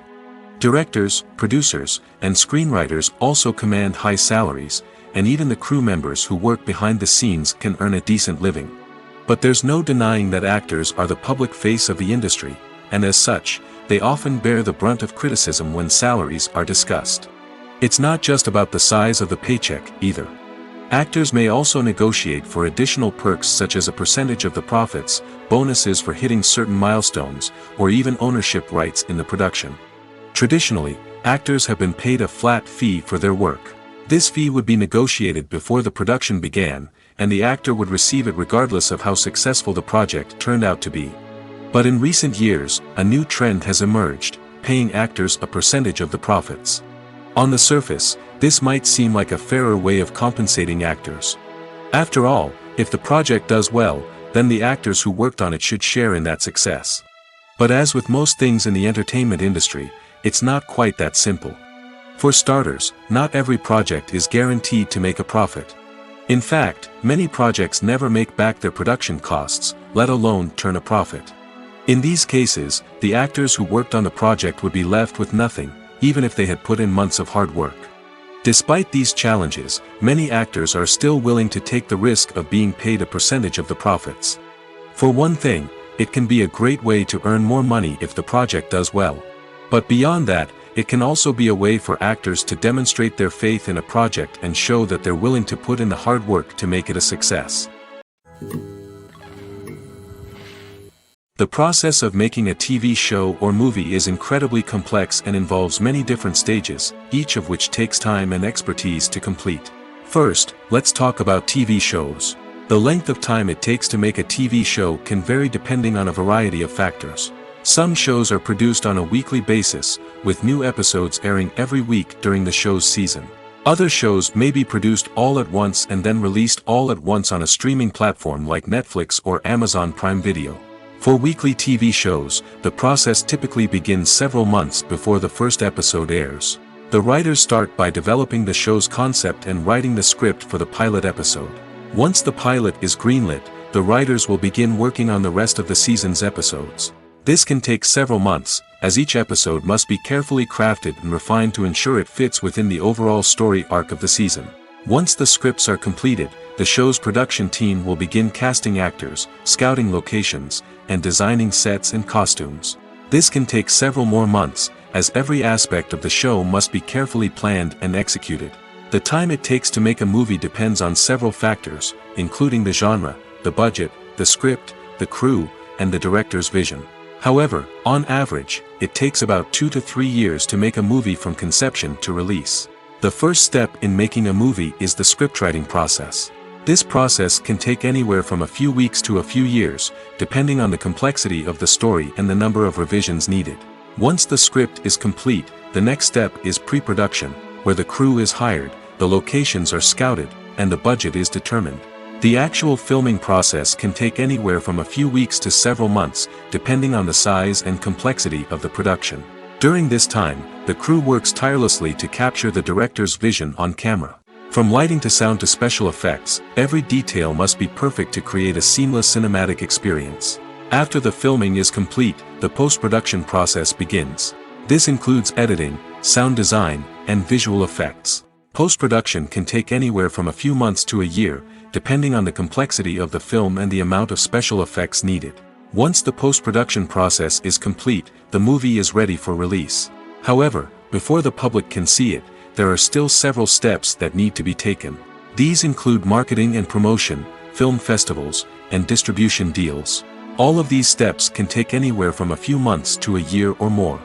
Directors, producers, and screenwriters also command high salaries, and even the crew members who work behind the scenes can earn a decent living. But there's no denying that actors are the public face of the industry, and as such, they often bear the brunt of criticism when salaries are discussed. It's not just about the size of the paycheck, either. Actors may also negotiate for additional perks such as a percentage of the profits, bonuses for hitting certain milestones, or even ownership rights in the production. Traditionally, actors have been paid a flat fee for their work. This fee would be negotiated before the production began, and the actor would receive it regardless of how successful the project turned out to be. But in recent years, a new trend has emerged, paying actors a percentage of the profits. On the surface, this might seem like a fairer way of compensating actors. After all, if the project does well, then the actors who worked on it should share in that success. But as with most things in the entertainment industry, it's not quite that simple. For starters, not every project is guaranteed to make a profit. In fact, many projects never make back their production costs, let alone turn a profit. In these cases, the actors who worked on the project would be left with nothing, even if they had put in months of hard work. Despite these challenges, many actors are still willing to take the risk of being paid a percentage of the profits. For one thing, it can be a great way to earn more money if the project does well. But beyond that, it can also be a way for actors to demonstrate their faith in a project and show that they're willing to put in the hard work to make it a success. The process of making a TV show or movie is incredibly complex and involves many different stages, each of which takes time and expertise to complete. First, let's talk about TV shows. The length of time it takes to make a TV show can vary depending on a variety of factors. Some shows are produced on a weekly basis, with new episodes airing every week during the show's season. Other shows may be produced all at once and then released all at once on a streaming platform like Netflix or Amazon Prime Video. For weekly TV shows, the process typically begins several months before the first episode airs. The writers start by developing the show's concept and writing the script for the pilot episode. Once the pilot is greenlit, the writers will begin working on the rest of the season's episodes. This can take several months, as each episode must be carefully crafted and refined to ensure it fits within the overall story arc of the season. Once the scripts are completed, the show's production team will begin casting actors, scouting locations, and designing sets and costumes. This can take several more months, as every aspect of the show must be carefully planned and executed. The time it takes to make a movie depends on several factors, including the genre, the budget, the script, the crew, and the director's vision. However, on average, it takes about 2 to 3 years to make a movie from conception to release. The first step in making a movie is the scriptwriting process. This process can take anywhere from a few weeks to a few years, depending on the complexity of the story and the number of revisions needed. Once the script is complete, the next step is pre-production, where the crew is hired, the locations are scouted, and the budget is determined. The actual filming process can take anywhere from a few weeks to several months, depending on the size and complexity of the production. During this time, the crew works tirelessly to capture the director's vision on camera. From lighting to sound to special effects, every detail must be perfect to create a seamless cinematic experience. After the filming is complete, the post-production process begins. This includes editing, sound design, and visual effects. Post-production can take anywhere from a few months to a year, depending on the complexity of the film and the amount of special effects needed. Once the post-production process is complete, the movie is ready for release. However, before the public can see it, there are still several steps that need to be taken. These include marketing and promotion, film festivals, and distribution deals. All of these steps can take anywhere from a few months to a year or more.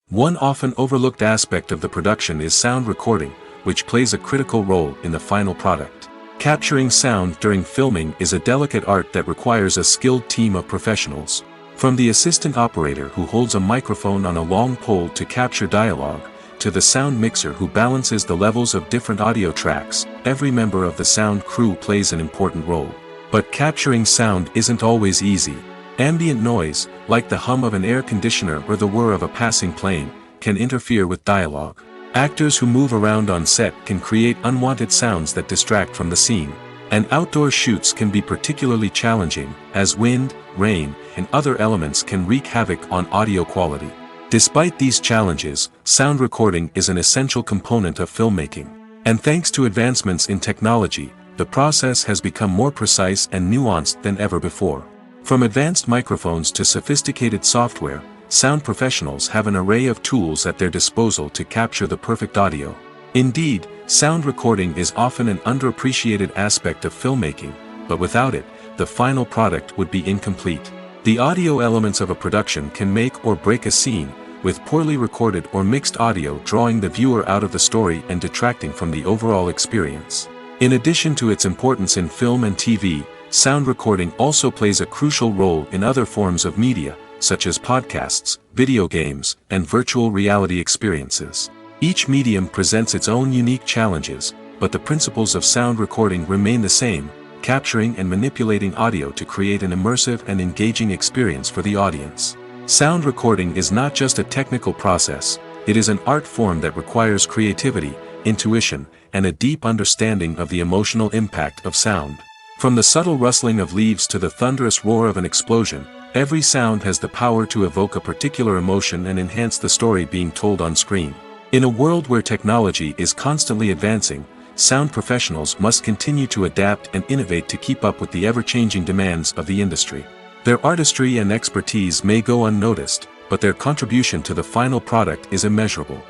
One often overlooked aspect of the production is sound recording, which plays a critical role in the final product. Capturing sound during filming is a delicate art that requires a skilled team of professionals. From the assistant operator who holds a microphone on a long pole to capture dialogue, to the sound mixer who balances the levels of different audio tracks, every member of the sound crew plays an important role. But capturing sound isn't always easy. Ambient noise, like the hum of an air conditioner or the whir of a passing plane, can interfere with dialogue. Actors who move around on set can create unwanted sounds that distract from the scene. And outdoor shoots can be particularly challenging, as wind, rain, and other elements can wreak havoc on audio quality. Despite these challenges, sound recording is an essential component of filmmaking. And thanks to advancements in technology, the process has become more precise and nuanced than ever before. From advanced microphones to sophisticated software, sound professionals have an array of tools at their disposal to capture the perfect audio. Indeed, sound recording is often an underappreciated aspect of filmmaking, but without it, the final product would be incomplete. The audio elements of a production can make or break a scene, with poorly recorded or mixed audio drawing the viewer out of the story and detracting from the overall experience. In addition to its importance in film and TV, sound recording also plays a crucial role in other forms of media, such as podcasts, video games, and virtual reality experiences. Each medium presents its own unique challenges, but the principles of sound recording remain the same, capturing and manipulating audio to create an immersive and engaging experience for the audience. Sound recording is not just a technical process, it is an art form that requires creativity, intuition, and a deep understanding of the emotional impact of sound. From the subtle rustling of leaves to the thunderous roar of an explosion, every sound has the power to evoke a particular emotion and enhance the story being told on screen. In a world where technology is constantly advancing, sound professionals must continue to adapt and innovate to keep up with the ever-changing demands of the industry. Their artistry and expertise may go unnoticed, but their contribution to the final product is immeasurable.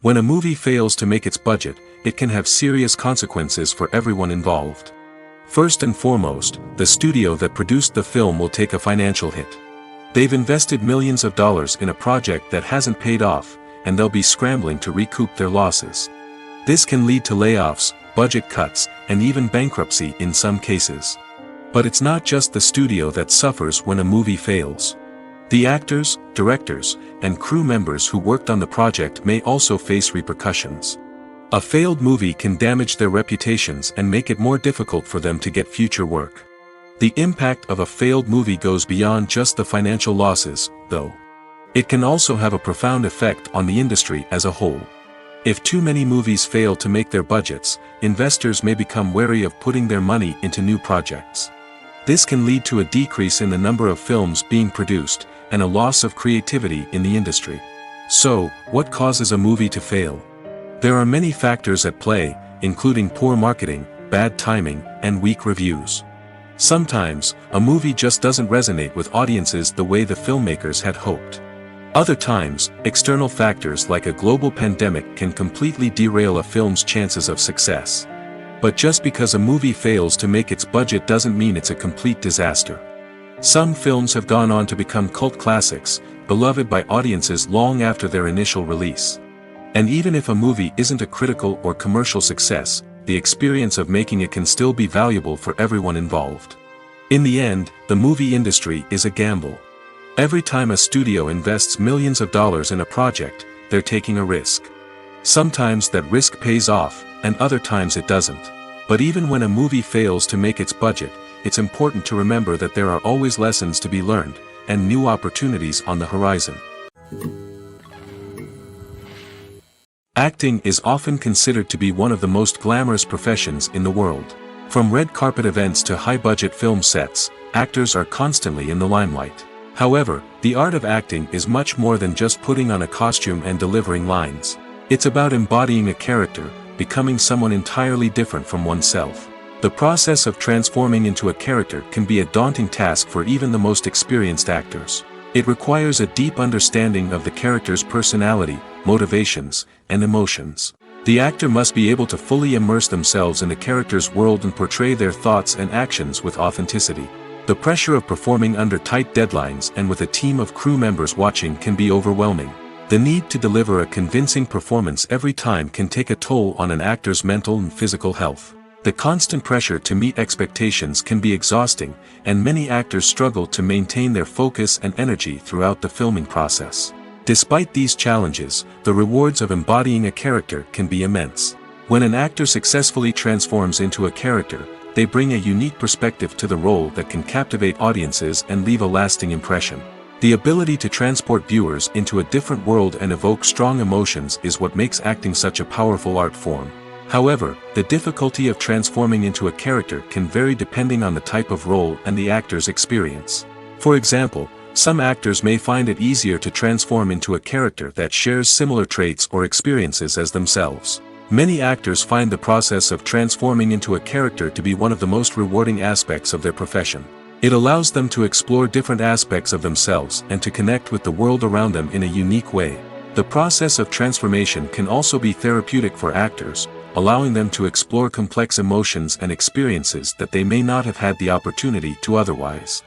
When a movie fails to make its budget, it can have serious consequences for everyone involved. First and foremost, the studio that produced the film will take a financial hit. They've invested millions of dollars in a project that hasn't paid off, and they'll be scrambling to recoup their losses. This can lead to layoffs, budget cuts, and even bankruptcy in some cases. But it's not just the studio that suffers when a movie fails. The actors, directors, and crew members who worked on the project may also face repercussions. A failed movie can damage their reputations and make it more difficult for them to get future work. The impact of a failed movie goes beyond just the financial losses, though. It can also have a profound effect on the industry as a whole. If too many movies fail to make their budgets, investors may become wary of putting their money into new projects. This can lead to a decrease in the number of films being produced, and a loss of creativity in the industry. So, what causes a movie to fail? There are many factors at play, including poor marketing, bad timing, and weak reviews. Sometimes, a movie just doesn't resonate with audiences the way the filmmakers had hoped. Other times, external factors like a global pandemic can completely derail a film's chances of success. But just because a movie fails to make its budget doesn't mean it's a complete disaster. Some films have gone on to become cult classics, beloved by audiences long after their initial release. And even if a movie isn't a critical or commercial success, the experience of making it can still be valuable for everyone involved. In the end, the movie industry is a gamble. Every time a studio invests millions of dollars in a project, they're taking a risk. Sometimes that risk pays off, and other times it doesn't. But even when a movie fails to make its budget, it's important to remember that there are always lessons to be learned, and new opportunities on the horizon. Acting is often considered to be one of the most glamorous professions in the world. From red carpet events to high-budget film sets, actors are constantly in the limelight. However, the art of acting is much more than just putting on a costume and delivering lines. It's about embodying a character, becoming someone entirely different from oneself. The process of transforming into a character can be a daunting task for even the most experienced actors. It requires a deep understanding of the character's personality, motivations, and emotions. The actor must be able to fully immerse themselves in the character's world and portray their thoughts and actions with authenticity. The pressure of performing under tight deadlines and with a team of crew members watching can be overwhelming. The need to deliver a convincing performance every time can take a toll on an actor's mental and physical health. The constant pressure to meet expectations can be exhausting, and many actors struggle to maintain their focus and energy throughout the filming process. Despite these challenges, the rewards of embodying a character can be immense. When an actor successfully transforms into a character, they bring a unique perspective to the role that can captivate audiences and leave a lasting impression. The ability to transport viewers into a different world and evoke strong emotions is what makes acting such a powerful art form. However, the difficulty of transforming into a character can vary depending on the type of role and the actor's experience. For example, some actors may find it easier to transform into a character that shares similar traits or experiences as themselves. Many actors find the process of transforming into a character to be one of the most rewarding aspects of their profession. It allows them to explore different aspects of themselves and to connect with the world around them in a unique way. The process of transformation can also be therapeutic for actors, allowing them to explore complex emotions and experiences that they may not have had the opportunity to otherwise.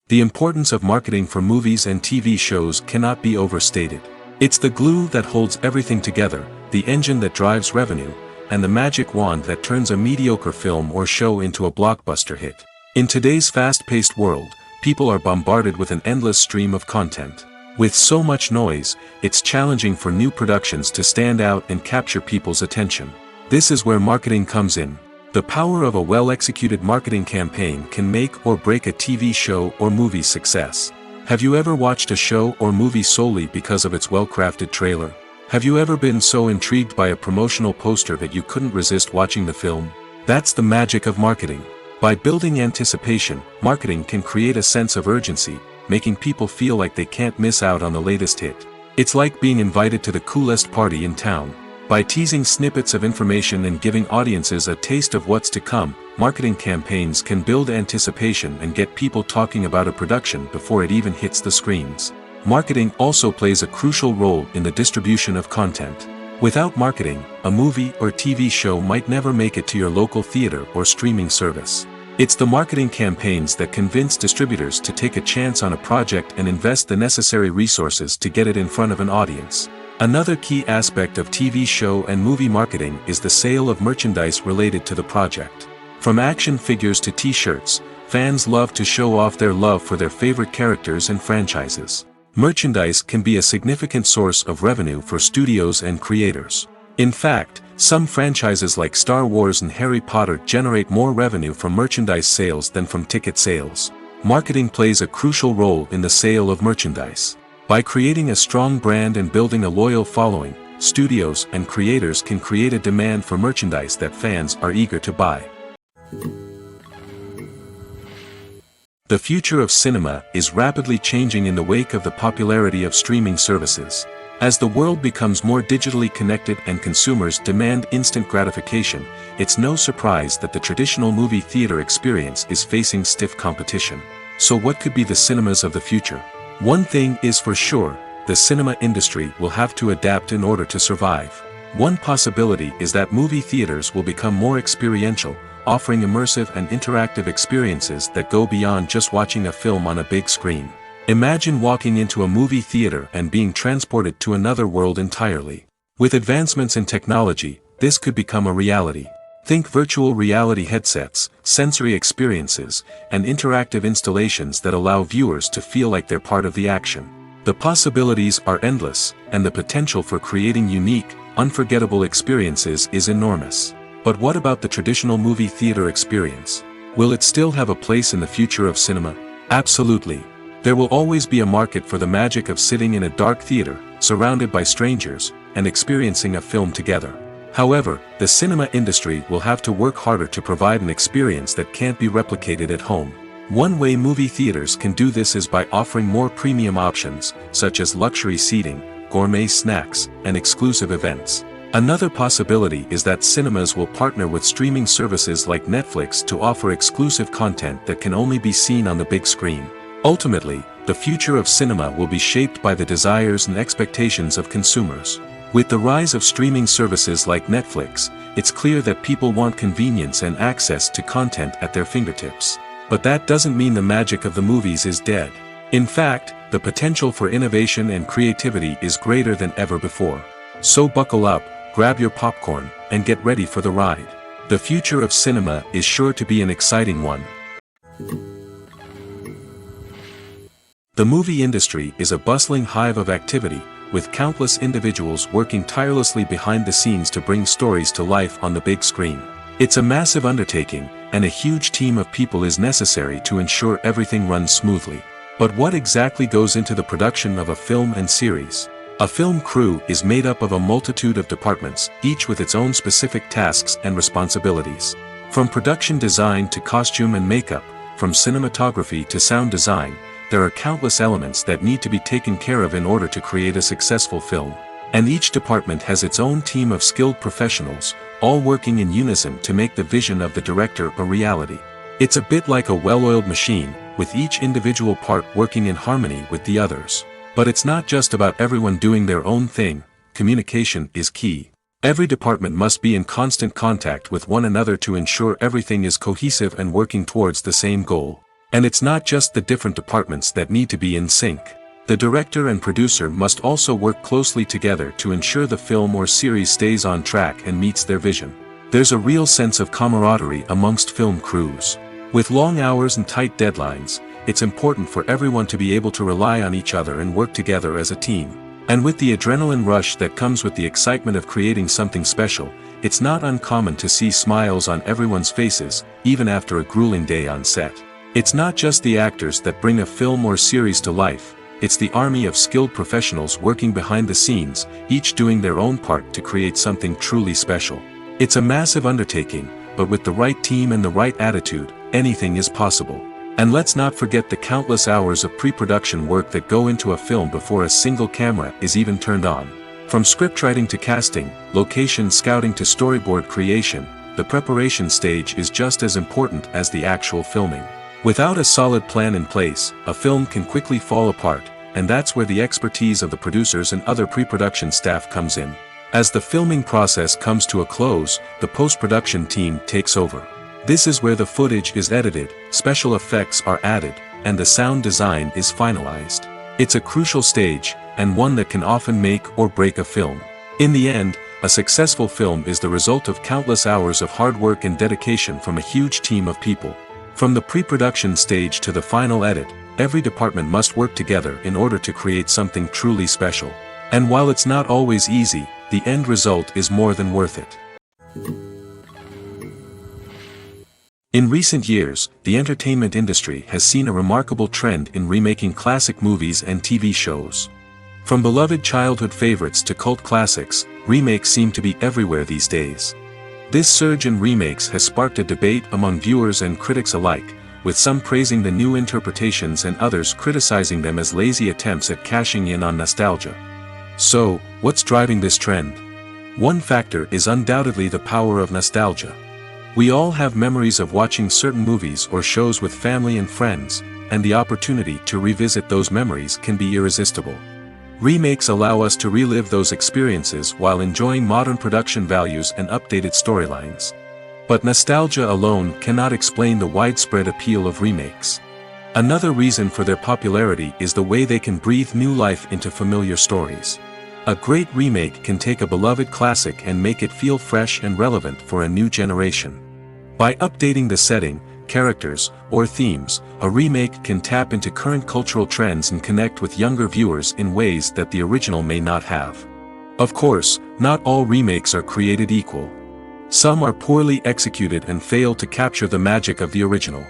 The importance of marketing for movies and TV shows cannot be overstated. It's the glue that holds everything together, the engine that drives revenue, and the magic wand that turns a mediocre film or show into a blockbuster hit. In today's fast-paced world, people are bombarded with an endless stream of content. With so much noise, it's challenging for new productions to stand out and capture people's attention. This is where marketing comes in. The power of a well-executed marketing campaign can make or break a TV show or movie's success. Have you ever watched a show or movie solely because of its well-crafted trailer? Have you ever been so intrigued by a promotional poster that you couldn't resist watching the film? That's the magic of marketing. By building anticipation, marketing can create a sense of urgency, making people feel like they can't miss out on the latest hit. It's like being invited to the coolest party in town. By teasing snippets of information and giving audiences a taste of what's to come, marketing campaigns can build anticipation and get people talking about a production before it even hits the screens. Marketing also plays a crucial role in the distribution of content. Without marketing, a movie or TV show might never make it to your local theater or streaming service. It's the marketing campaigns that convince distributors to take a chance on a project and invest the necessary resources to get it in front of an audience. Another key aspect of TV show and movie marketing is the sale of merchandise related to the project. From action figures to t-shirts, fans love to show off their love for their favorite characters and franchises. Merchandise can be a significant source of revenue for studios and creators. In fact, some franchises like Star Wars and Harry Potter generate more revenue from merchandise sales than from ticket sales. Marketing plays a crucial role in the sale of merchandise. By creating a strong brand and building a loyal following, studios and creators can create a demand for merchandise that fans are eager to buy. The future of cinema is rapidly changing in the wake of the popularity of streaming services. As the world becomes more digitally connected and consumers demand instant gratification, it's no surprise that the traditional movie theater experience is facing stiff competition. So what could be the cinemas of the future? One thing is for sure, the cinema industry will have to adapt in order to survive. One possibility is that movie theaters will become more experiential, offering immersive and interactive experiences that go beyond just watching a film on a big screen. Imagine walking into a movie theater and being transported to another world entirely. With advancements in technology, this could become a reality. Think virtual reality headsets, sensory experiences, and interactive installations that allow viewers to feel like they're part of the action. The possibilities are endless, and the potential for creating unique, unforgettable experiences is enormous. But what about the traditional movie theater experience? Will it still have a place in the future of cinema? Absolutely. There will always be a market for the magic of sitting in a dark theater, surrounded by strangers, and experiencing a film together. However, the cinema industry will have to work harder to provide an experience that can't be replicated at home. One way movie theaters can do this is by offering more premium options, such as luxury seating, gourmet snacks, and exclusive events. Another possibility is that cinemas will partner with streaming services like Netflix to offer exclusive content that can only be seen on the big screen. Ultimately, the future of cinema will be shaped by the desires and expectations of consumers. With the rise of streaming services like Netflix, it's clear that people want convenience and access to content at their fingertips. But that doesn't mean the magic of the movies is dead. In fact, the potential for innovation and creativity is greater than ever before. So buckle up, grab your popcorn, and get ready for the ride. The future of cinema is sure to be an exciting one. The movie industry is a bustling hive of activity, with countless individuals working tirelessly behind the scenes to bring stories to life on the big screen. It's a massive undertaking, and a huge team of people is necessary to ensure everything runs smoothly. But what exactly goes into the production of a film and series? A film crew is made up of a multitude of departments, each with its own specific tasks and responsibilities. From production design to costume and makeup, from cinematography to sound design, there are countless elements that need to be taken care of in order to create a successful film. And each department has its own team of skilled professionals, all working in unison to make the vision of the director a reality. It's a bit like a well-oiled machine, with each individual part working in harmony with the others. But it's not just about everyone doing their own thing. Communication is key. Every department must be in constant contact with one another to ensure everything is cohesive and working towards the same goal. And it's not just the different departments that need to be in sync. The director and producer must also work closely together to ensure the film or series stays on track and meets their vision. There's a real sense of camaraderie amongst film crews. With long hours and tight deadlines, it's important for everyone to be able to rely on each other and work together as a team. And with the adrenaline rush that comes with the excitement of creating something special, it's not uncommon to see smiles on everyone's faces, even after a grueling day on set. It's not just the actors that bring a film or series to life, it's the army of skilled professionals working behind the scenes, each doing their own part to create something truly special. It's a massive undertaking, but with the right team and the right attitude, anything is possible. And let's not forget the countless hours of pre-production work that go into a film before a single camera is even turned on. From scriptwriting to casting, location scouting to storyboard creation, the preparation stage is just as important as the actual filming. Without a solid plan in place, a film can quickly fall apart, and that's where the expertise of the producers and other pre-production staff comes in. As the filming process comes to a close, the post-production team takes over. This is where the footage is edited, special effects are added, and the sound design is finalized. It's a crucial stage, and one that can often make or break a film. In the end, a successful film is the result of countless hours of hard work and dedication from a huge team of people. From the pre-production stage to the final edit, every department must work together in order to create something truly special. And while it's not always easy, the end result is more than worth it. In recent years, the entertainment industry has seen a remarkable trend in remaking classic movies and TV shows. From beloved childhood favorites to cult classics, remakes seem to be everywhere these days. This surge in remakes has sparked a debate among viewers and critics alike, with some praising the new interpretations and others criticizing them as lazy attempts at cashing in on nostalgia. So, what's driving this trend? One factor is undoubtedly the power of nostalgia. We all have memories of watching certain movies or shows with family and friends, and the opportunity to revisit those memories can be irresistible. Remakes allow us to relive those experiences while enjoying modern production values and updated storylines. But nostalgia alone cannot explain the widespread appeal of remakes. Another reason for their popularity is the way they can breathe new life into familiar stories. A great remake can take a beloved classic and make it feel fresh and relevant for a new generation. By updating the setting, characters, or themes, a remake can tap into current cultural trends and connect with younger viewers in ways that the original may not have. Of course, not all remakes are created equal. Some are poorly executed and fail to capture the magic of the original.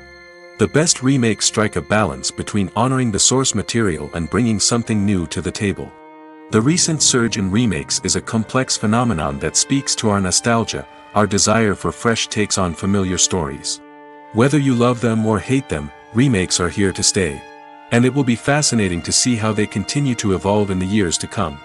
The best remakes strike a balance between honoring the source material and bringing something new to the table. The recent surge in remakes is a complex phenomenon that speaks to our nostalgia, our desire for fresh takes on familiar stories. Whether you love them or hate them, remakes are here to stay. And it will be fascinating to see how they continue to evolve in the years to come.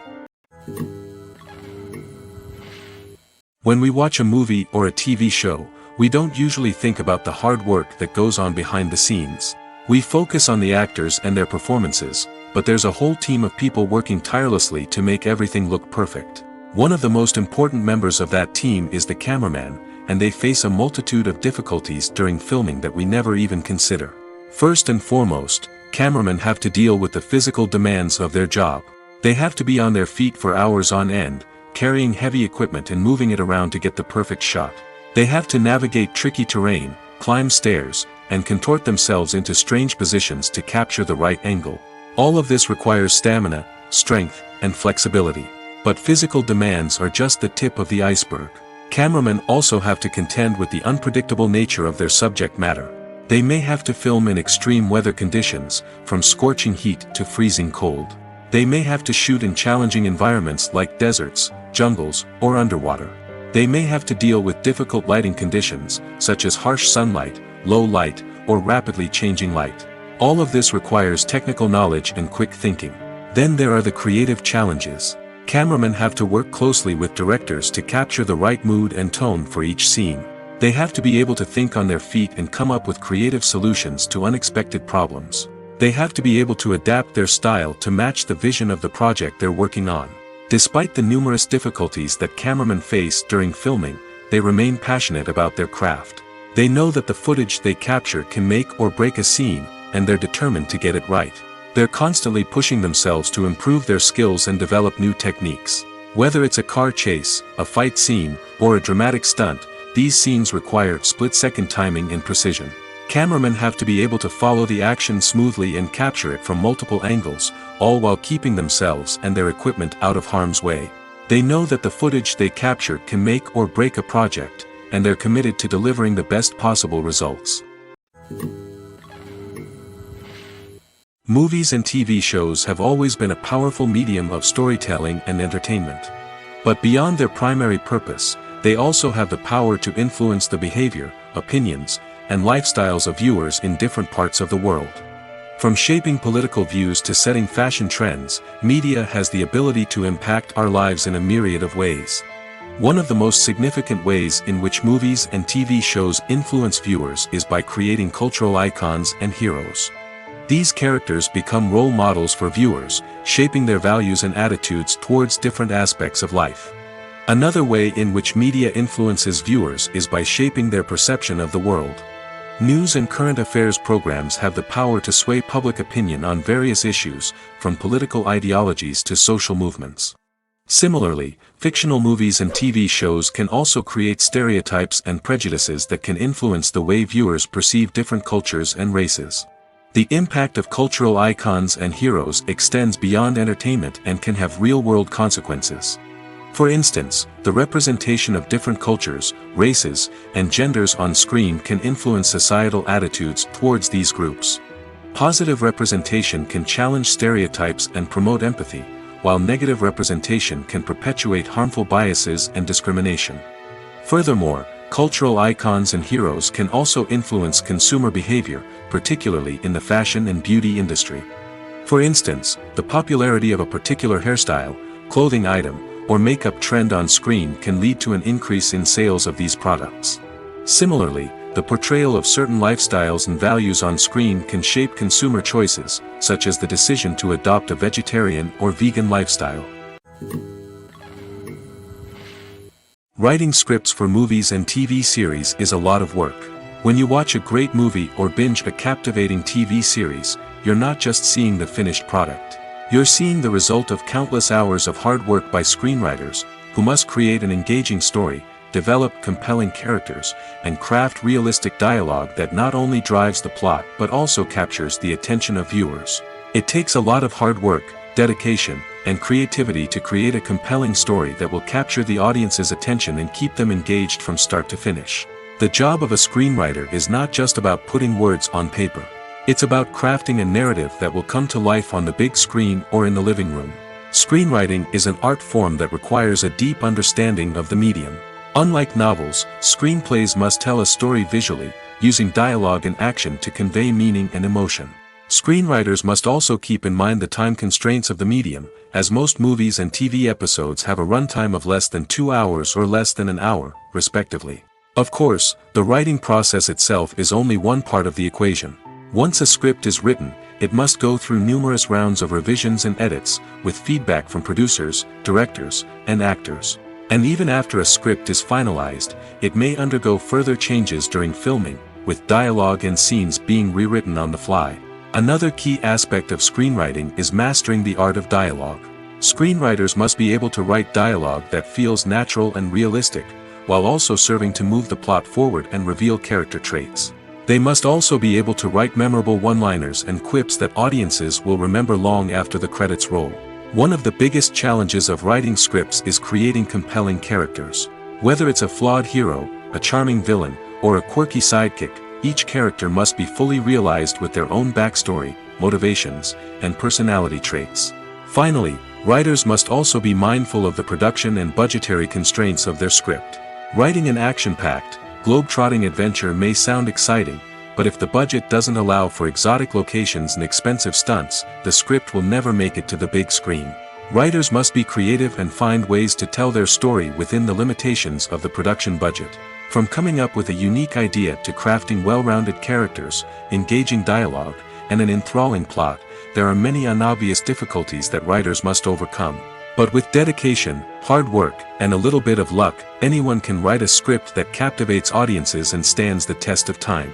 When we watch a movie or a TV show, we don't usually think about the hard work that goes on behind the scenes. We focus on the actors and their performances, but there's a whole team of people working tirelessly to make everything look perfect. One of the most important members of that team is the cameraman, and they face a multitude of difficulties during filming that we never even consider. First and foremost, cameramen have to deal with the physical demands of their job. They have to be on their feet for hours on end, carrying heavy equipment and moving it around to get the perfect shot. They have to navigate tricky terrain, climb stairs, and contort themselves into strange positions to capture the right angle. All of this requires stamina, strength, and flexibility. But physical demands are just the tip of the iceberg. Cameramen also have to contend with the unpredictable nature of their subject matter. They may have to film in extreme weather conditions, from scorching heat to freezing cold. They may have to shoot in challenging environments like deserts, jungles, or underwater. They may have to deal with difficult lighting conditions, such as harsh sunlight, low light, or rapidly changing light. All of this requires technical knowledge and quick thinking. Then there are the creative challenges. Cameramen have to work closely with directors to capture the right mood and tone for each scene. They have to be able to think on their feet and come up with creative solutions to unexpected problems. They have to be able to adapt their style to match the vision of the project they're working on. Despite the numerous difficulties that cameramen face during filming, they remain passionate about their craft. They know that the footage they capture can make or break a scene, and they're determined to get it right. They're constantly pushing themselves to improve their skills and develop new techniques. Whether it's a car chase, a fight scene, or a dramatic stunt, these scenes require split-second timing and precision. Cameramen have to be able to follow the action smoothly and capture it from multiple angles, all while keeping themselves and their equipment out of harm's way. They know that the footage they capture can make or break a project, and they're committed to delivering the best possible results. Movies and TV shows have always been a powerful medium of storytelling and entertainment. But beyond their primary purpose, they also have the power to influence the behavior, opinions, and lifestyles of viewers in different parts of the world. From shaping political views to setting fashion trends, media has the ability to impact our lives in a myriad of ways. One of the most significant ways in which movies and TV shows influence viewers is by creating cultural icons and heroes. These characters become role models for viewers, shaping their values and attitudes towards different aspects of life. Another way in which media influences viewers is by shaping their perception of the world. News and current affairs programs have the power to sway public opinion on various issues, from political ideologies to social movements. Similarly, fictional movies and TV shows can also create stereotypes and prejudices that can influence the way viewers perceive different cultures and races. The impact of cultural icons and heroes extends beyond entertainment and can have real-world consequences. For instance, the representation of different cultures, races, and genders on screen can influence societal attitudes towards these groups. Positive representation can challenge stereotypes and promote empathy, while negative representation can perpetuate harmful biases and discrimination. Furthermore, cultural icons and heroes can also influence consumer behavior, particularly in the fashion and beauty industry. For instance, the popularity of a particular hairstyle, clothing item, or makeup trend on screen can lead to an increase in sales of these products. Similarly, the portrayal of certain lifestyles and values on screen can shape consumer choices, such as the decision to adopt a vegetarian or vegan lifestyle. Writing scripts for movies and TV series is a lot of work. When you watch a great movie or binge a captivating TV series, you're not just seeing the finished product. You're seeing the result of countless hours of hard work by screenwriters, who must create an engaging story, develop compelling characters, and craft realistic dialogue that not only drives the plot but also captures the attention of viewers. It takes a lot of hard work, dedication, and creativity to create a compelling story that will capture the audience's attention and keep them engaged from start to finish. The job of a screenwriter is not just about putting words on paper. It's about crafting a narrative that will come to life on the big screen or in the living room. Screenwriting is an art form that requires a deep understanding of the medium. Unlike novels, screenplays must tell a story visually, using dialogue and action to convey meaning and emotion. Screenwriters must also keep in mind the time constraints of the medium, as most movies and TV episodes have a runtime of less than 2 hours or less than an hour, respectively. Of course, the writing process itself is only one part of the equation. Once a script is written, it must go through numerous rounds of revisions and edits, with feedback from producers, directors, and actors. And even after a script is finalized, it may undergo further changes during filming, with dialogue and scenes being rewritten on the fly. Another key aspect of screenwriting is mastering the art of dialogue. Screenwriters must be able to write dialogue that feels natural and realistic, while also serving to move the plot forward and reveal character traits. They must also be able to write memorable one-liners and quips that audiences will remember long after the credits roll. One of the biggest challenges of writing scripts is creating compelling characters. Whether it's a flawed hero, a charming villain, or a quirky sidekick, each character must be fully realized with their own backstory, motivations, and personality traits. Finally, writers must also be mindful of the production and budgetary constraints of their script. Writing an action-packed, globe-trotting adventure may sound exciting, but if the budget doesn't allow for exotic locations and expensive stunts, the script will never make it to the big screen. Writers must be creative and find ways to tell their story within the limitations of the production budget. From coming up with a unique idea to crafting well-rounded characters, engaging dialogue, and an enthralling plot, there are many unobvious difficulties that writers must overcome. But with dedication, hard work, and a little bit of luck, anyone can write a script that captivates audiences and stands the test of time.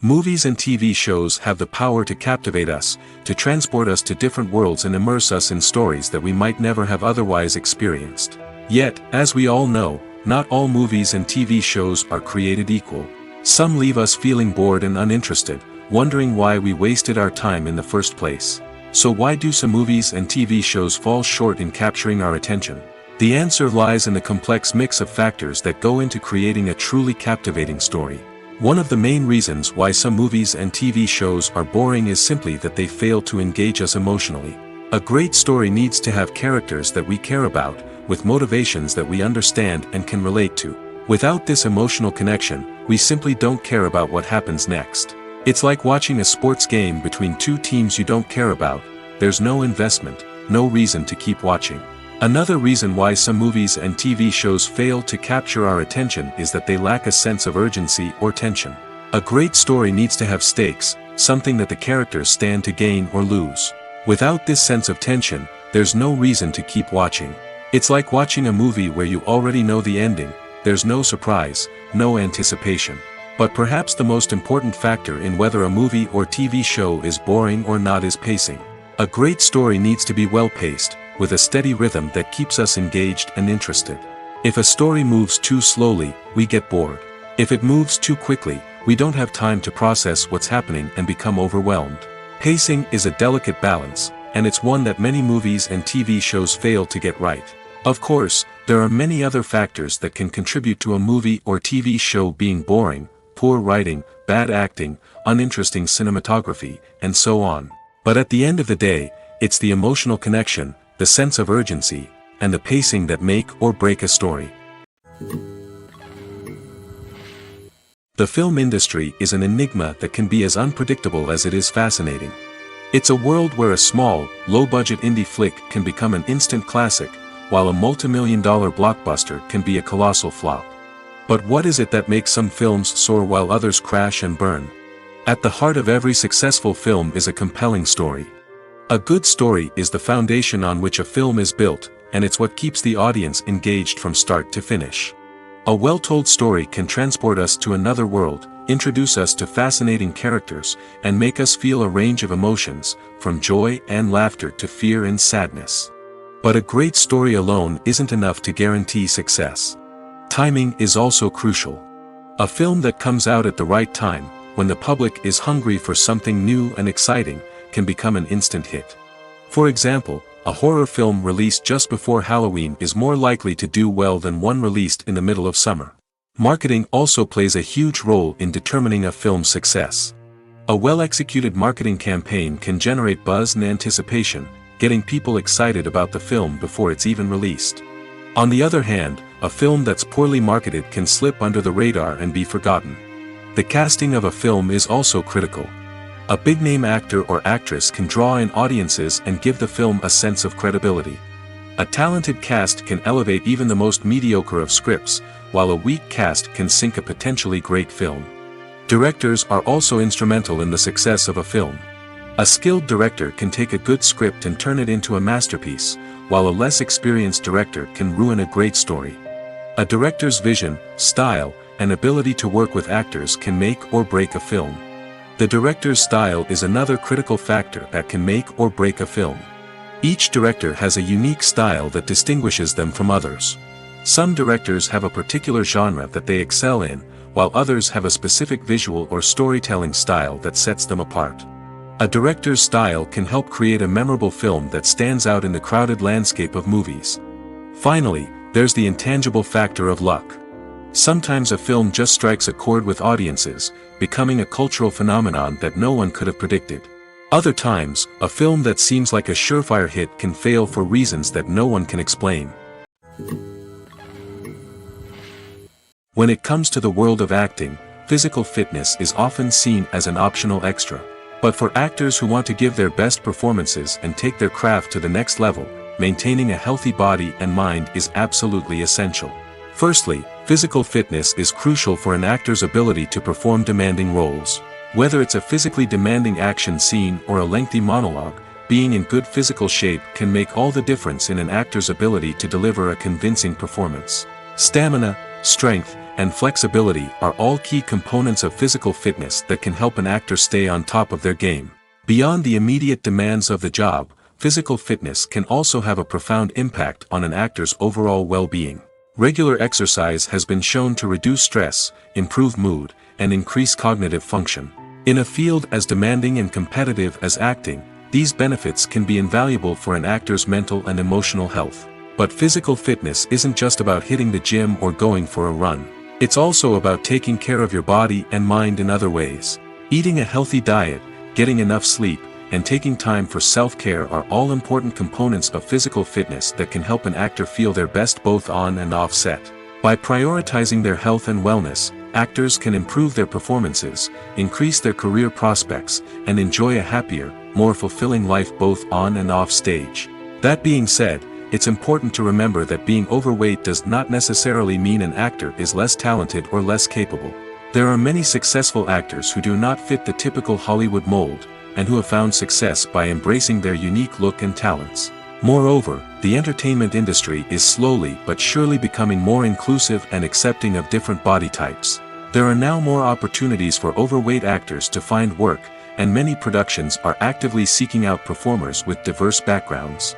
Movies and TV shows have the power to captivate us, to transport us to different worlds and immerse us in stories that we might never have otherwise experienced. Yet, as we all know, not all movies and TV shows are created equal. Some leave us feeling bored and uninterested, wondering why we wasted our time in the first place. So why do some movies and TV shows fall short in capturing our attention? The answer lies in the complex mix of factors that go into creating a truly captivating story. One of the main reasons why some movies and TV shows are boring is simply that they fail to engage us emotionally. A great story needs to have characters that we care about, with motivations that we understand and can relate to. Without this emotional connection, we simply don't care about what happens next. It's like watching a sports game between two teams you don't care about. There's no investment, no reason to keep watching. Another reason why some movies and TV shows fail to capture our attention is that they lack a sense of urgency or tension. A great story needs to have stakes, something that the characters stand to gain or lose. Without this sense of tension, there's no reason to keep watching. It's like watching a movie where you already know the ending. There's no surprise, no anticipation. But perhaps the most important factor in whether a movie or TV show is boring or not is pacing. A great story needs to be well-paced, with a steady rhythm that keeps us engaged and interested. If a story moves too slowly, we get bored. If it moves too quickly, we don't have time to process what's happening and become overwhelmed. Pacing is a delicate balance, and it's one that many movies and TV shows fail to get right. Of course, there are many other factors that can contribute to a movie or TV show being boring: poor writing, bad acting, uninteresting cinematography, and so on. But at the end of the day, it's the emotional connection, the sense of urgency, and the pacing that make or break a story. The film industry is an enigma that can be as unpredictable as it is fascinating. It's a world where a small, low-budget indie flick can become an instant classic, while a multi-million-dollar blockbuster can be a colossal flop. But what is it that makes some films soar while others crash and burn? At the heart of every successful film is a compelling story. A good story is the foundation on which a film is built, and it's what keeps the audience engaged from start to finish. A well-told story can transport us to another world, introduce us to fascinating characters, and make us feel a range of emotions, from joy and laughter to fear and sadness. But a great story alone isn't enough to guarantee success. Timing is also crucial. A film that comes out at the right time, when the public is hungry for something new and exciting, can become an instant hit. For example, a horror film released just before Halloween is more likely to do well than one released in the middle of summer. Marketing also plays a huge role in determining a film's success. A well-executed marketing campaign can generate buzz and anticipation, getting people excited about the film before it's even released. On the other hand, a film that's poorly marketed can slip under the radar and be forgotten. The casting of a film is also critical. A big-name actor or actress can draw in audiences and give the film a sense of credibility. A talented cast can elevate even the most mediocre of scripts, while a weak cast can sink a potentially great film. Directors are also instrumental in the success of a film. A skilled director can take a good script and turn it into a masterpiece, while a less experienced director can ruin a great story. A director's vision, style, and ability to work with actors can make or break a film. The director's style is another critical factor that can make or break a film. Each director has a unique style that distinguishes them from others. Some directors have a particular genre that they excel in, while others have a specific visual or storytelling style that sets them apart. A director's style can help create a memorable film that stands out in the crowded landscape of movies. Finally, there's the intangible factor of luck. Sometimes a film just strikes a chord with audiences, becoming a cultural phenomenon that no one could have predicted. Other times, a film that seems like a surefire hit can fail for reasons that no one can explain. When it comes to the world of acting, physical fitness is often seen as an optional extra. But for actors who want to give their best performances and take their craft to the next level, maintaining a healthy body and mind is absolutely essential. Firstly, physical fitness is crucial for an actor's ability to perform demanding roles. Whether it's a physically demanding action scene or a lengthy monologue, being in good physical shape can make all the difference in an actor's ability to deliver a convincing performance. Stamina, strength, and flexibility are all key components of physical fitness that can help an actor stay on top of their game. Beyond the immediate demands of the job, physical fitness can also have a profound impact on an actor's overall well-being. Regular exercise has been shown to reduce stress, improve mood, and increase cognitive function. In a field as demanding and competitive as acting, these benefits can be invaluable for an actor's mental and emotional health. But physical fitness isn't just about hitting the gym or going for a run. It's also about taking care of your body and mind in other ways. Eating a healthy diet, getting enough sleep, and taking time for self-care are all important components of physical fitness that can help an actor feel their best both on and off set. By prioritizing their health and wellness, actors can improve their performances, increase their career prospects, and enjoy a happier, more fulfilling life both on and off stage. That being said, it's important to remember that being overweight does not necessarily mean an actor is less talented or less capable. There are many successful actors who do not fit the typical Hollywood mold, and who have found success by embracing their unique look and talents. Moreover, the entertainment industry is slowly but surely becoming more inclusive and accepting of different body types. There are now more opportunities for overweight actors to find work, and many productions are actively seeking out performers with diverse backgrounds.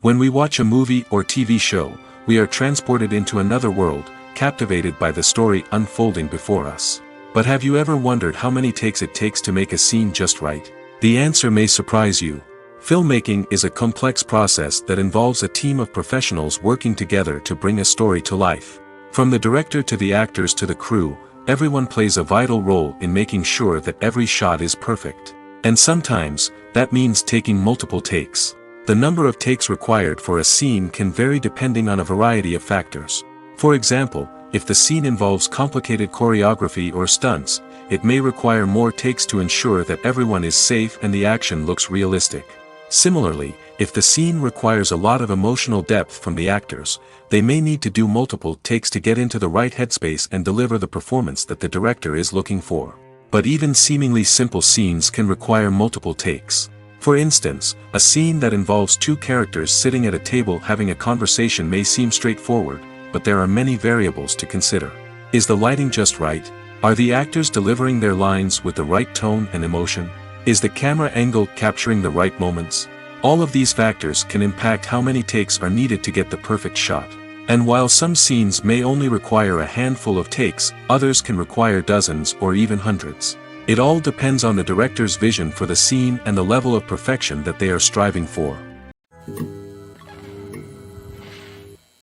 When we watch a movie or TV show, we are transported into another world, captivated by the story unfolding before us. But have you ever wondered how many takes it takes to make a scene just right? The answer may surprise you. Filmmaking is a complex process that involves a team of professionals working together to bring a story to life. From the director to the actors to the crew, everyone plays a vital role in making sure that every shot is perfect. And sometimes, that means taking multiple takes. The number of takes required for a scene can vary depending on a variety of factors. For example, if the scene involves complicated choreography or stunts, it may require more takes to ensure that everyone is safe and the action looks realistic. Similarly, if the scene requires a lot of emotional depth from the actors, they may need to do multiple takes to get into the right headspace and deliver the performance that the director is looking for. But even seemingly simple scenes can require multiple takes. For instance, a scene that involves two characters sitting at a table having a conversation may seem straightforward, but there are many variables to consider. Is the lighting just right? Are the actors delivering their lines with the right tone and emotion? Is the camera angle capturing the right moments? All of these factors can impact how many takes are needed to get the perfect shot. And while some scenes may only require a handful of takes, others can require dozens or even hundreds. It all depends on the director's vision for the scene and the level of perfection that they are striving for.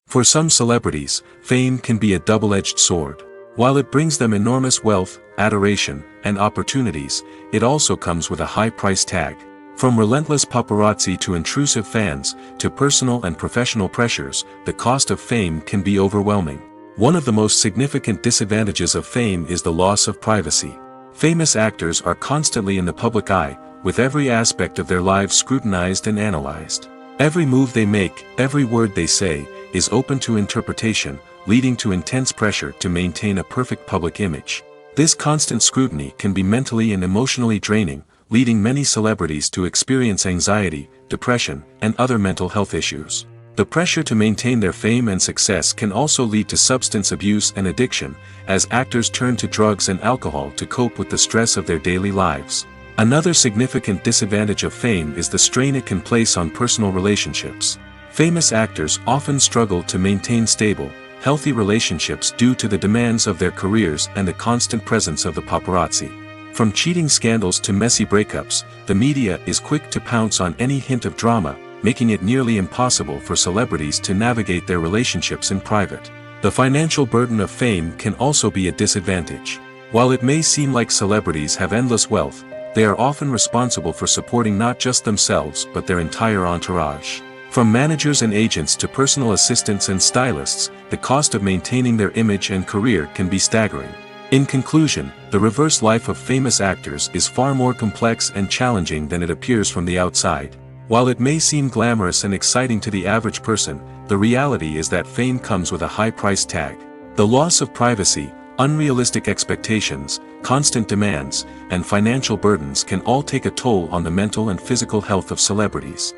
For some celebrities, fame can be a double-edged sword. While it brings them enormous wealth, adoration, and opportunities, it also comes with a high price tag. From relentless paparazzi to intrusive fans, to personal and professional pressures, the cost of fame can be overwhelming. One of the most significant disadvantages of fame is the loss of privacy. Famous actors are constantly in the public eye, with every aspect of their lives scrutinized and analyzed. Every move they make, every word they say, is open to interpretation, leading to intense pressure to maintain a perfect public image. This constant scrutiny can be mentally and emotionally draining, leading many celebrities to experience anxiety, depression, and other mental health issues. The pressure to maintain their fame and success can also lead to substance abuse and addiction, as actors turn to drugs and alcohol to cope with the stress of their daily lives. Another significant disadvantage of fame is the strain it can place on personal relationships. Famous actors often struggle to maintain stable, healthy relationships due to the demands of their careers and the constant presence of the paparazzi. From cheating scandals to messy breakups, the media is quick to pounce on any hint of drama, making it nearly impossible for celebrities to navigate their relationships in private. The financial burden of fame can also be a disadvantage. While it may seem like celebrities have endless wealth, they are often responsible for supporting not just themselves but their entire entourage. From managers and agents to personal assistants and stylists, the cost of maintaining their image and career can be staggering. In conclusion, the reverse life of famous actors is far more complex and challenging than it appears from the outside. While it may seem glamorous and exciting to the average person, the reality is that fame comes with a high price tag. The loss of privacy, unrealistic expectations, constant demands, and financial burdens can all take a toll on the mental and physical health of celebrities.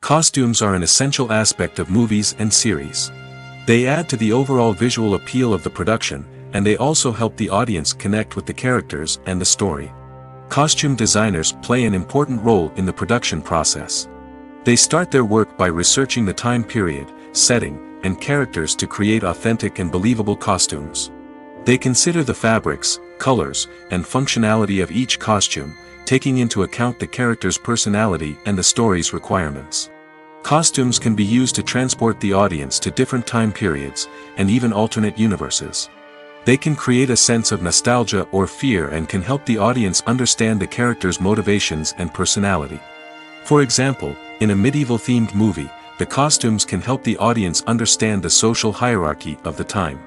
Costumes are an essential aspect of movies and series. They add to the overall visual appeal of the production, and they also help the audience connect with the characters and the story. Costume designers play an important role in the production process. They start their work by researching the time period, setting, and characters to create authentic and believable costumes. They consider the fabrics, colors, and functionality of each costume, taking into account the character's personality and the story's requirements. Costumes can be used to transport the audience to different time periods, and even alternate universes. They can create a sense of nostalgia or fear and can help the audience understand the character's motivations and personality. For example, in a medieval-themed movie, the costumes can help the audience understand the social hierarchy of the time.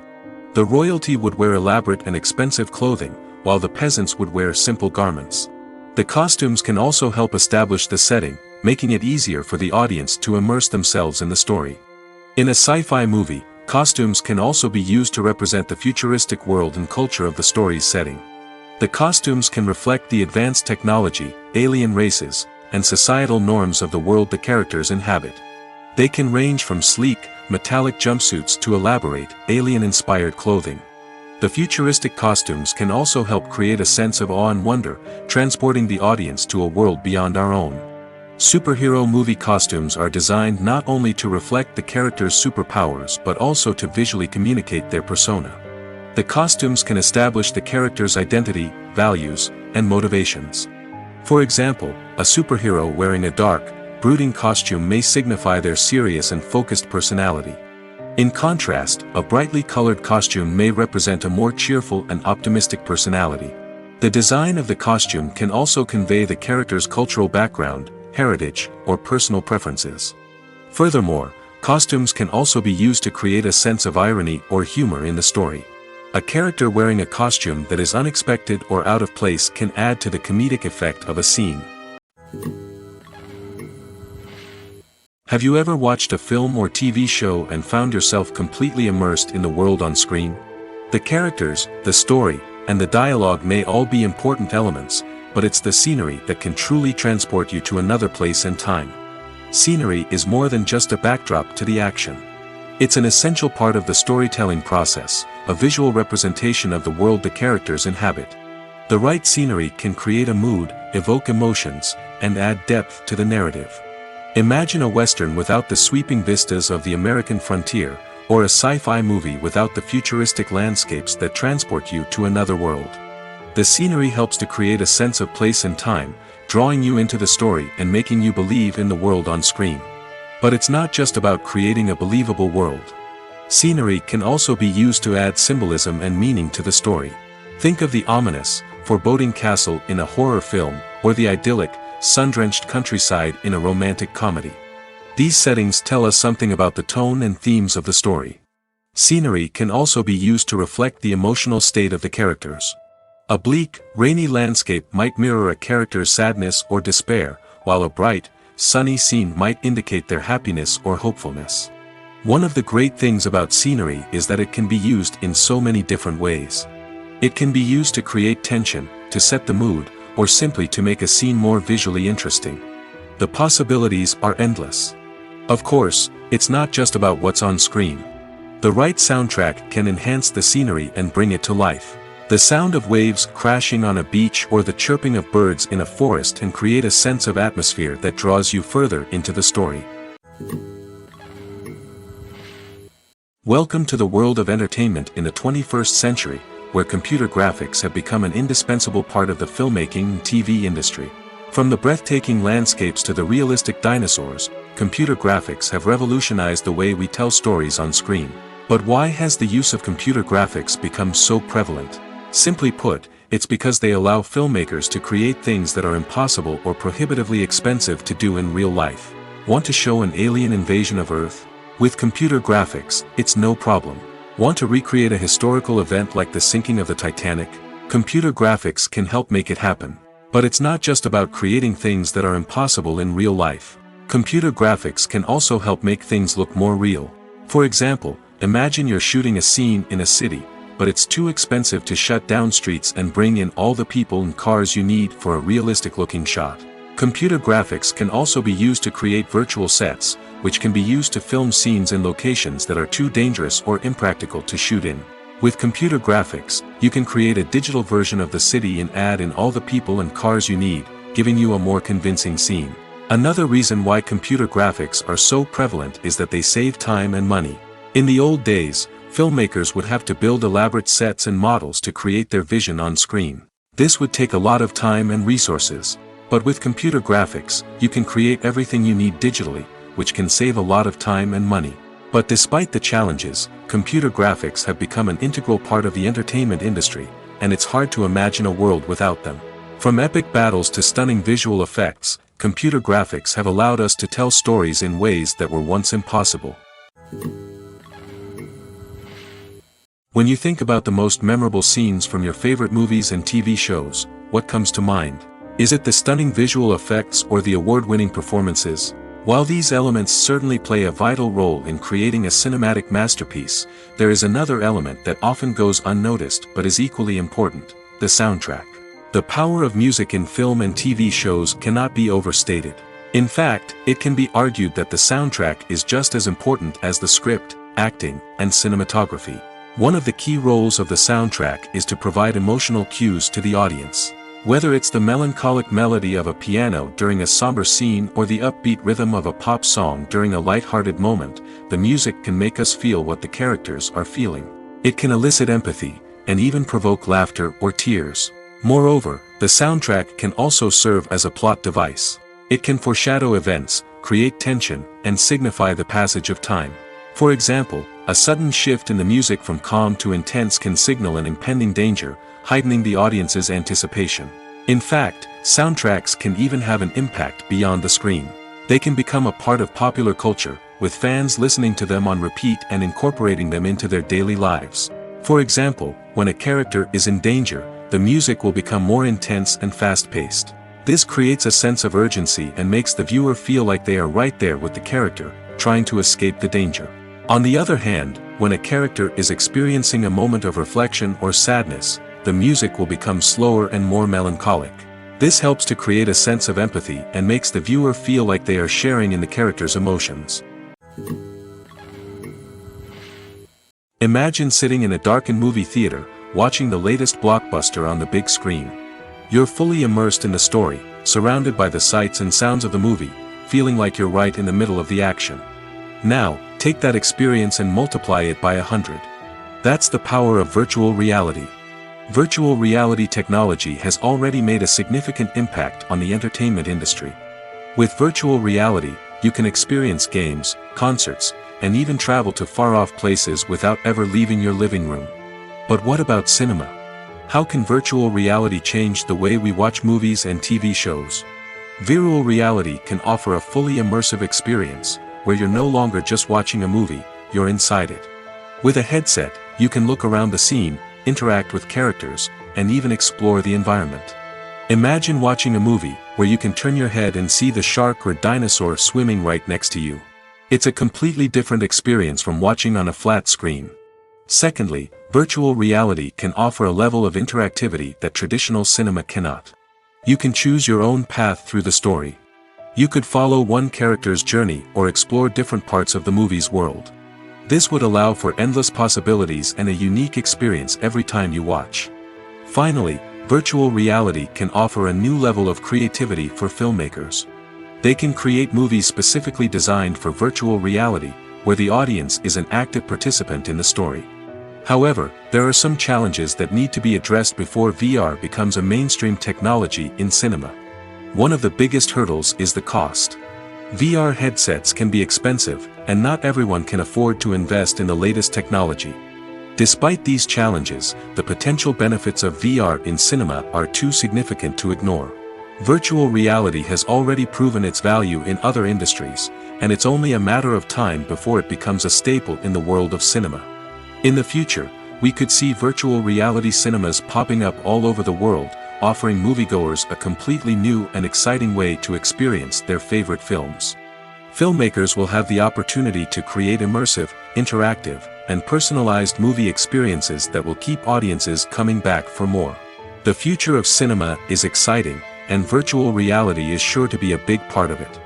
The royalty would wear elaborate and expensive clothing, while the peasants would wear simple garments. The costumes can also help establish the setting, making it easier for the audience to immerse themselves in the story. In a sci-fi movie, costumes can also be used to represent the futuristic world and culture of the story's setting. The costumes can reflect the advanced technology, alien races, and societal norms of the world the characters inhabit. They can range from sleek, metallic jumpsuits to elaborate, alien-inspired clothing. The futuristic costumes can also help create a sense of awe and wonder, transporting the audience to a world beyond our own. Superhero movie costumes are designed not only to reflect the character's superpowers but also to visually communicate their persona. The costumes can establish the character's identity, values, and motivations. For example, a superhero wearing a dark, brooding costume may signify their serious and focused personality. In contrast, a brightly colored costume may represent a more cheerful and optimistic personality. The design of the costume can also convey the character's cultural background, heritage, or personal preferences. Furthermore, costumes can also be used to create a sense of irony or humor in the story. A character wearing a costume that is unexpected or out of place can add to the comedic effect of a scene. Have you ever watched a film or TV show and found yourself completely immersed in the world on screen? The characters, the story, and the dialogue may all be important elements, but it's the scenery that can truly transport you to another place and time. Scenery is more than just a backdrop to the action. It's an essential part of the storytelling process, a visual representation of the world the characters inhabit. The right scenery can create a mood, evoke emotions, and add depth to the narrative. Imagine a Western without the sweeping vistas of the American frontier, or a sci-fi movie without the futuristic landscapes that transport you to another world. The scenery helps to create a sense of place and time, drawing you into the story and making you believe in the world on screen. But it's not just about creating a believable world. Scenery can also be used to add symbolism and meaning to the story. Think of the ominous, foreboding castle in a horror film, or the idyllic, sun-drenched countryside in a romantic comedy. These settings tell us something about the tone and themes of the story. Scenery can also be used to reflect the emotional state of the characters. A bleak, rainy landscape might mirror a character's sadness or despair, while a bright, sunny scene might indicate their happiness or hopefulness. One of the great things about scenery is that it can be used in so many different ways. It can be used to create tension, to set the mood, or simply to make a scene more visually interesting. The possibilities are endless. Of course, it's not just about what's on screen. The right soundtrack can enhance the scenery and bring it to life. The sound of waves crashing on a beach or the chirping of birds in a forest can create a sense of atmosphere that draws you further into the story. Welcome to the world of entertainment in the 21st century, where computer graphics have become an indispensable part of the filmmaking and TV industry. From the breathtaking landscapes to the realistic dinosaurs, computer graphics have revolutionized the way we tell stories on screen. But why has the use of computer graphics become so prevalent? Simply put, it's because they allow filmmakers to create things that are impossible or prohibitively expensive to do in real life. Want to show an alien invasion of Earth? With computer graphics, it's no problem. Want to recreate a historical event like the sinking of the Titanic? Computer graphics can help make it happen. But it's not just about creating things that are impossible in real life. Computer graphics can also help make things look more real. For example, imagine you're shooting a scene in a city, but it's too expensive to shut down streets and bring in all the people and cars you need for a realistic-looking shot. Computer graphics can also be used to create virtual sets, which can be used to film scenes in locations that are too dangerous or impractical to shoot in. With computer graphics, you can create a digital version of the city and add in all the people and cars you need, giving you a more convincing scene. Another reason why computer graphics are so prevalent is that they save time and money. In the old days, filmmakers would have to build elaborate sets and models to create their vision on screen. This would take a lot of time and resources. But with computer graphics, you can create everything you need digitally, which can save a lot of time and money. But despite the challenges, computer graphics have become an integral part of the entertainment industry, and it's hard to imagine a world without them. From epic battles to stunning visual effects, computer graphics have allowed us to tell stories in ways that were once impossible. When you think about the most memorable scenes from your favorite movies and TV shows, what comes to mind? Is it the stunning visual effects or the award-winning performances? While these elements certainly play a vital role in creating a cinematic masterpiece, there is another element that often goes unnoticed but is equally important: the soundtrack. The power of music in film and TV shows cannot be overstated. In fact, it can be argued that the soundtrack is just as important as the script, acting, and cinematography. One of the key roles of the soundtrack is to provide emotional cues to the audience. Whether it's the melancholic melody of a piano during a somber scene or the upbeat rhythm of a pop song during a light-hearted moment, the music can make us feel what the characters are feeling. It can elicit empathy, and even provoke laughter or tears. Moreover, the soundtrack can also serve as a plot device. It can foreshadow events, create tension, and signify the passage of time. For example, a sudden shift in the music from calm to intense can signal an impending danger, heightening the audience's anticipation. In fact, soundtracks can even have an impact beyond the screen. They can become a part of popular culture, with fans listening to them on repeat and incorporating them into their daily lives. For example, when a character is in danger, the music will become more intense and fast-paced. This creates a sense of urgency and makes the viewer feel like they are right there with the character, trying to escape the danger. On the other hand, when a character is experiencing a moment of reflection or sadness, the music will become slower and more melancholic. This helps to create a sense of empathy and makes the viewer feel like they are sharing in the character's emotions. Imagine sitting in a darkened movie theater, watching the latest blockbuster on the big screen. You're fully immersed in the story, surrounded by the sights and sounds of the movie, feeling like you're right in the middle of the action. Now, take that experience and multiply it by 100. That's the power of virtual reality. Virtual reality technology has already made a significant impact on the entertainment industry. With virtual reality, you can experience games, concerts, and even travel to far-off places without ever leaving your living room. But what about cinema? How can virtual reality change the way we watch movies and TV shows? Virtual reality can offer a fully immersive experience, where you're no longer just watching a movie, you're inside it. With a headset, you can look around the scene, interact with characters, and even explore the environment. Imagine watching a movie where you can turn your head and see the shark or dinosaur swimming right next to you. It's a completely different experience from watching on a flat screen. Secondly, virtual reality can offer a level of interactivity that traditional cinema cannot. You can choose your own path through the story. You could follow one character's journey or explore different parts of the movie's world. This would allow for endless possibilities and a unique experience every time you watch. Finally, virtual reality can offer a new level of creativity for filmmakers. They can create movies specifically designed for virtual reality, where the audience is an active participant in the story. However, there are some challenges that need to be addressed before VR becomes a mainstream technology in cinema. One of the biggest hurdles is the cost. VR headsets can be expensive, and not everyone can afford to invest in the latest technology. Despite these challenges, the potential benefits of VR in cinema are too significant to ignore. Virtual reality has already proven its value in other industries, and it's only a matter of time before it becomes a staple in the world of cinema. In the future, we could see virtual reality cinemas popping up all over the world, offering moviegoers a completely new and exciting way to experience their favorite films. Filmmakers will have the opportunity to create immersive, interactive, and personalized movie experiences that will keep audiences coming back for more. The future of cinema is exciting, and virtual reality is sure to be a big part of it.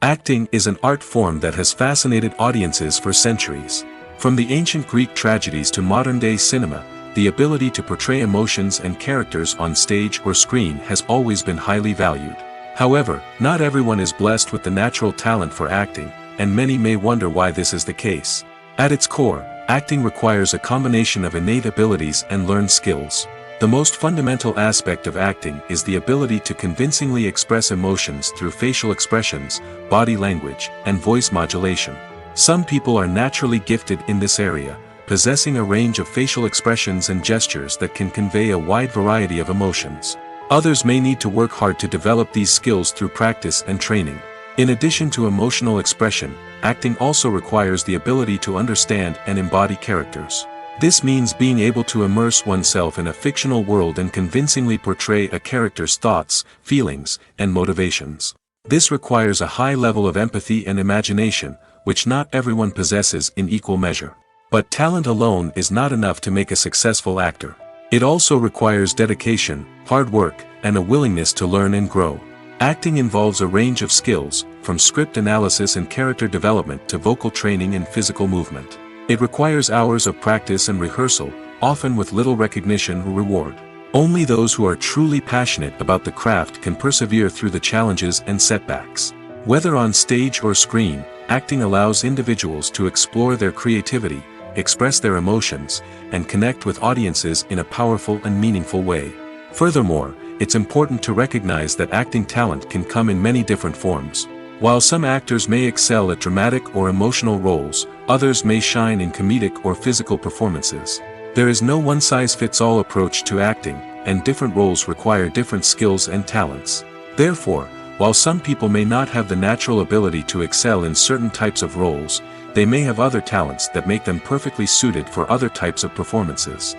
Acting is an art form that has fascinated audiences for centuries. From the ancient Greek tragedies to modern-day cinema, the ability to portray emotions and characters on stage or screen has always been highly valued. However, not everyone is blessed with the natural talent for acting, and many may wonder why this is the case. At its core, acting requires a combination of innate abilities and learned skills. The most fundamental aspect of acting is the ability to convincingly express emotions through facial expressions, body language, and voice modulation. Some people are naturally gifted in this area, possessing a range of facial expressions and gestures that can convey a wide variety of emotions. Others may need to work hard to develop these skills through practice and training. In addition to emotional expression, acting also requires the ability to understand and embody characters. This means being able to immerse oneself in a fictional world and convincingly portray a character's thoughts, feelings, and motivations. This requires a high level of empathy and imagination, which not everyone possesses in equal measure. But talent alone is not enough to make a successful actor. It also requires dedication, hard work, and a willingness to learn and grow. Acting involves a range of skills, from script analysis and character development to vocal training and physical movement. It requires hours of practice and rehearsal, often with little recognition or reward. Only those who are truly passionate about the craft can persevere through the challenges and setbacks. Whether on stage or screen, acting allows individuals to explore their creativity, express their emotions, and connect with audiences in a powerful and meaningful way. Furthermore, it's important to recognize that acting talent can come in many different forms. While some actors may excel at dramatic or emotional roles, others may shine in comedic or physical performances. There is no one-size-fits-all approach to acting, and different roles require different skills and talents. Therefore, while some people may not have the natural ability to excel in certain types of roles, they may have other talents that make them perfectly suited for other types of performances.